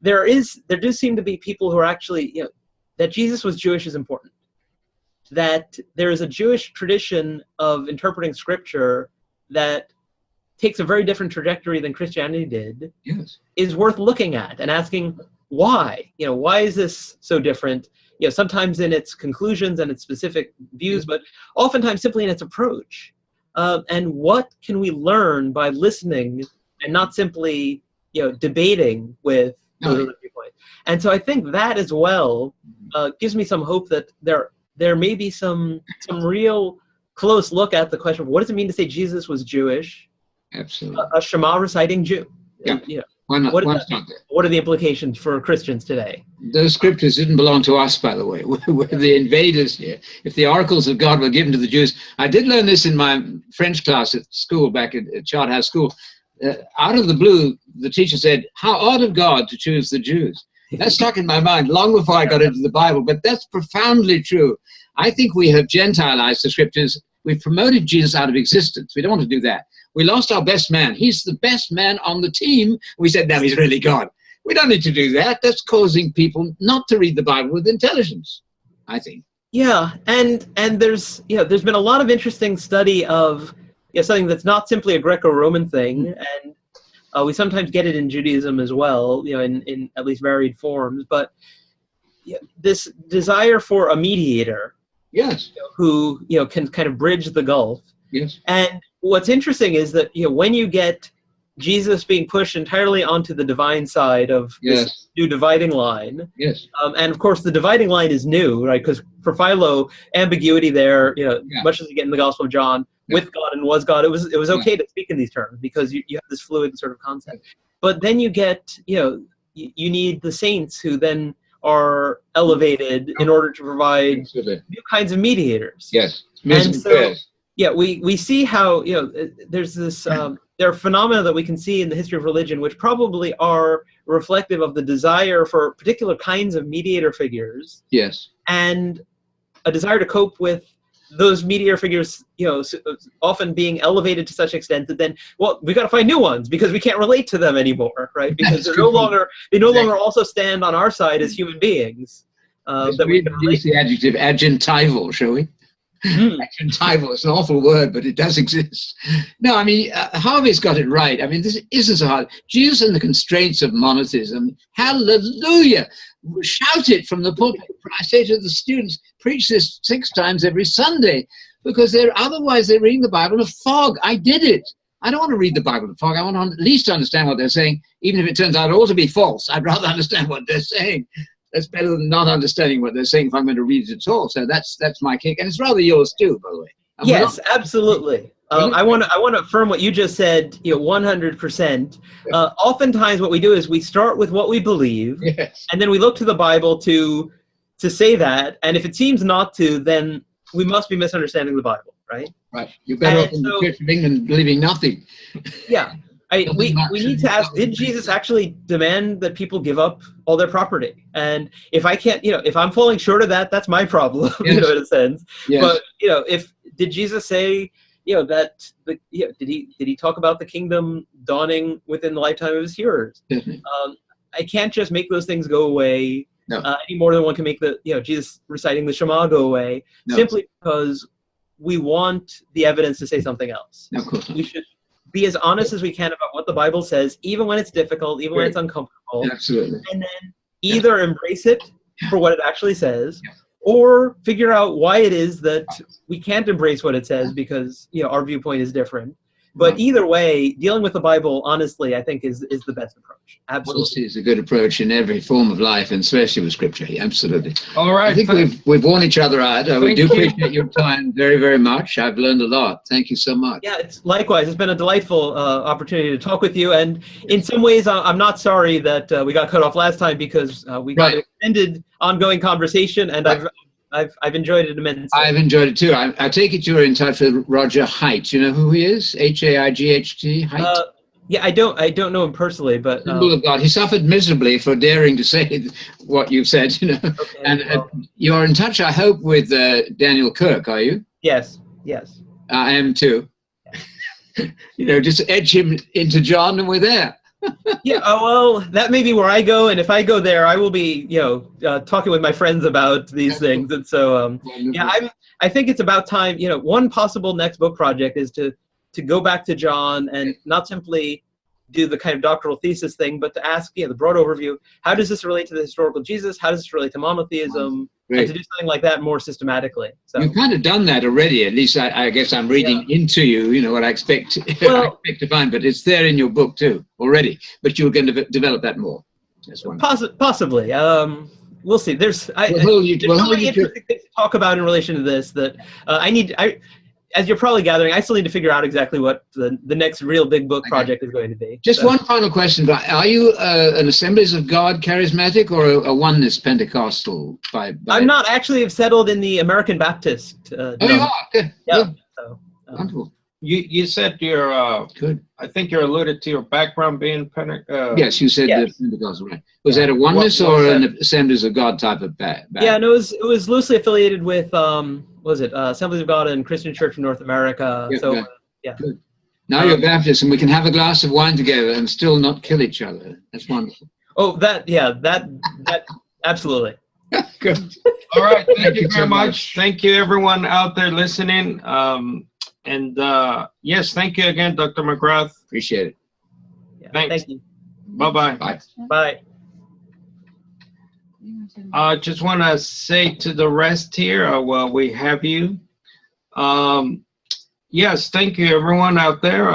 [SPEAKER 1] There do seem to be people who are actually, that Jesus was Jewish is important. That there is a Jewish tradition of interpreting scripture that takes a very different trajectory than Christianity did, is worth looking at and asking why. Why is this so different? Sometimes in its conclusions and its specific views, but oftentimes simply in its approach. And what can we learn by listening and not simply, debating with those other viewpoints? And so I think that as well gives me some hope that there may be some real close look at the question of what does it mean to say Jesus was Jewish?
[SPEAKER 2] Absolutely.
[SPEAKER 1] A Shema reciting Jew.
[SPEAKER 2] Yeah. Why not?
[SPEAKER 1] What are the implications for Christians today?
[SPEAKER 2] Those scriptures didn't belong to us, by the way. We're the invaders here. If the oracles of God were given to the Jews, I did learn this in my French class at school, back at Charterhouse School. Out of the blue, the teacher said, "How odd of God to choose the Jews." That stuck in my mind long before I got into the Bible, but that's profoundly true. I think we have Gentilized the scriptures. We've promoted Jesus out of existence. We don't want to do that. We lost our best man. He's the best man on the team. We said, no, he's really God. We don't need to do that. That's causing people not to read the Bible with intelligence, I think.
[SPEAKER 1] Yeah, and there's been a lot of interesting study of something that's not simply a Greco-Roman thing, and we sometimes get it in Judaism as well, in at least varied forms. But this desire for a mediator, who can kind of bridge the gulf.
[SPEAKER 2] Yes. And
[SPEAKER 1] what's interesting is that when you get Jesus being pushed entirely onto the divine side of this new dividing line.
[SPEAKER 2] Yes.
[SPEAKER 1] And of course, the dividing line is new, right? Because for Philo, ambiguity there, much as you get in the Gospel of John, with God and was God, it was okay to speak in these terms because you have this fluid sort of concept. But then you get, you need the saints who then are elevated in order to provide new kinds of mediators.
[SPEAKER 2] Yes.
[SPEAKER 1] And so, we see how, there's this, there are phenomena that we can see in the history of religion which probably are reflective of the desire for particular kinds of mediator figures.
[SPEAKER 2] Yes.
[SPEAKER 1] And a desire to cope with those mediator figures, often being elevated to such extent that then, we got to find new ones because we can't relate to them anymore, right? Because they no longer also stand on our side as human beings.
[SPEAKER 2] That we use the adjective adjectival, shall we? Adjectival, it's an awful word, but it does exist. No, I mean, Harvey's got it right. I mean, this isn't so hard. Jesus and the constraints of monotheism, hallelujah, shout it from the pulpit. I say to the students, preach this 6 times every Sunday, because otherwise they're reading the Bible in a fog. I did it. I don't want to read the Bible in a fog. I want to at least understand what they're saying, even if it turns out all to be false. I'd rather understand what they're saying. That's better than not understanding what they're saying if I'm going to read it at all. So that's my kick, and it's rather yours too, by the way.
[SPEAKER 1] Yes, absolutely. I want to affirm what you just said. 100%. Oftentimes, what we do is we start with what we believe,
[SPEAKER 2] yes,
[SPEAKER 1] and then we look to the Bible to say that. And if it seems not to, then we must be misunderstanding the Bible, right?
[SPEAKER 2] Right. You're better off in the Church of England believing nothing.
[SPEAKER 1] Yeah. We need to ask, did Jesus actually demand that people give up all their property? And if I can't, if I'm falling short of that, that's my problem,
[SPEAKER 2] yes,
[SPEAKER 1] in a sense.
[SPEAKER 2] Yes.
[SPEAKER 1] But, did Jesus say, did he talk about the kingdom dawning within the lifetime of his hearers? I can't just make those things go away any more than one can make Jesus reciting the Shema go away, simply because we want the evidence to say something else.
[SPEAKER 2] No, of course not.
[SPEAKER 1] We should be as honest as we can about what the Bible says, even when it's difficult, even when it's uncomfortable.
[SPEAKER 2] Absolutely.
[SPEAKER 1] And then either embrace it for what it actually says, or figure out why it is that we can't embrace what it says because our viewpoint is different. But either way, dealing with the Bible, honestly, I think is the best approach. Absolutely.
[SPEAKER 2] Honesty is a good approach in every form of life, and especially with Scripture. Absolutely.
[SPEAKER 3] All right.
[SPEAKER 2] I think we've worn each other out. We do appreciate your time very, very much. I've learned a lot. Thank you so much.
[SPEAKER 1] Yeah, likewise. It's been a delightful opportunity to talk with you. And in some ways, I'm not sorry that we got cut off last time, because we got an extended, ongoing conversation, and I've enjoyed it immensely.
[SPEAKER 2] I've enjoyed it too. I take it you're in touch with Roger Haidt. You know who he is? H-A-I-G-H-T. Haidt.
[SPEAKER 1] Yeah, I don't know him personally, but
[SPEAKER 2] symbol of God. He suffered miserably for daring to say what you've said. Okay, and you're in touch, I hope, with Daniel Kirk. Are you?
[SPEAKER 1] Yes.
[SPEAKER 2] I am too. Just edge him into John, and we're there.
[SPEAKER 1] Yeah, well, that may be where I go, and if I go there, I will be, talking with my friends about these things. And so, I think it's about time. One possible next book project is to go back to John and not simply do the kind of doctoral thesis thing, but to ask, the broad overview. How does this relate to the historical Jesus? How does this relate to monotheism? And to do something like that more systematically. So
[SPEAKER 2] you've kind of done that already. At least I guess I'm reading into you. What I expect, I expect to find, but it's there in your book too already. But you're going to develop that more. That's one.
[SPEAKER 1] Possibly. We'll see. There's so many interesting things to talk about in relation to this that as you're probably gathering, I still need to figure out exactly what the next real big book project is going to be.
[SPEAKER 2] Just one final question. Are you an Assemblies of God charismatic or a oneness Pentecostal?
[SPEAKER 1] I'm not actually settled in the American Baptist.
[SPEAKER 2] You are? Good.
[SPEAKER 1] Yeah.
[SPEAKER 2] Good.
[SPEAKER 1] So,
[SPEAKER 2] wonderful.
[SPEAKER 3] You said you're
[SPEAKER 2] good.
[SPEAKER 3] I think you alluded to your background being
[SPEAKER 2] yes, you said the Pentecostal, right? Was that a oneness or an Assemblies of God type of background?
[SPEAKER 1] Yeah, no, it was loosely affiliated with Assemblies of God and Christian Church of North America. Yeah.
[SPEAKER 2] Good. Now you're Baptist, and we can have a glass of wine together and still not kill each other. That's wonderful.
[SPEAKER 1] Oh, that absolutely.
[SPEAKER 2] Good.
[SPEAKER 3] All right. Thank you very much. Thank you, everyone out there listening. Yes, thank you again, Dr. McGrath.
[SPEAKER 2] Appreciate it.
[SPEAKER 1] Yeah,
[SPEAKER 3] thanks.
[SPEAKER 1] Thank you.
[SPEAKER 3] Bye-bye.
[SPEAKER 1] Bye.
[SPEAKER 3] I just want to say to the rest here, while we have you, yes, thank you, everyone out there.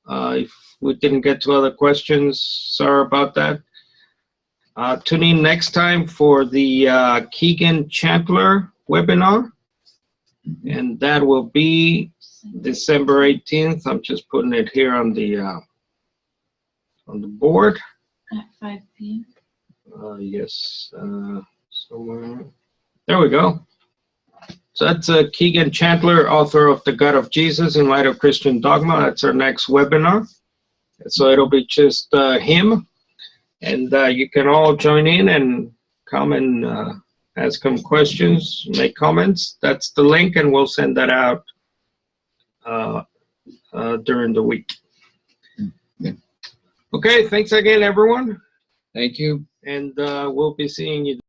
[SPEAKER 3] If we didn't get to other questions, sorry about that. Tune in next time for the Keegan Chandler webinar, and that will be December 18th. I'm just putting it here on the board.
[SPEAKER 4] At 5 p.m.
[SPEAKER 3] Yes, somewhere. There we go. So that's Keegan Chandler, author of The God of Jesus in Light of Christian Dogma. That's our next webinar. So it'll be just him. And you can all join in and come and ask him questions, make comments. That's the link, and we'll send that out during the week.
[SPEAKER 2] Yeah.
[SPEAKER 3] Okay, thanks again, everyone.
[SPEAKER 2] Thank you.
[SPEAKER 3] And we'll be seeing you.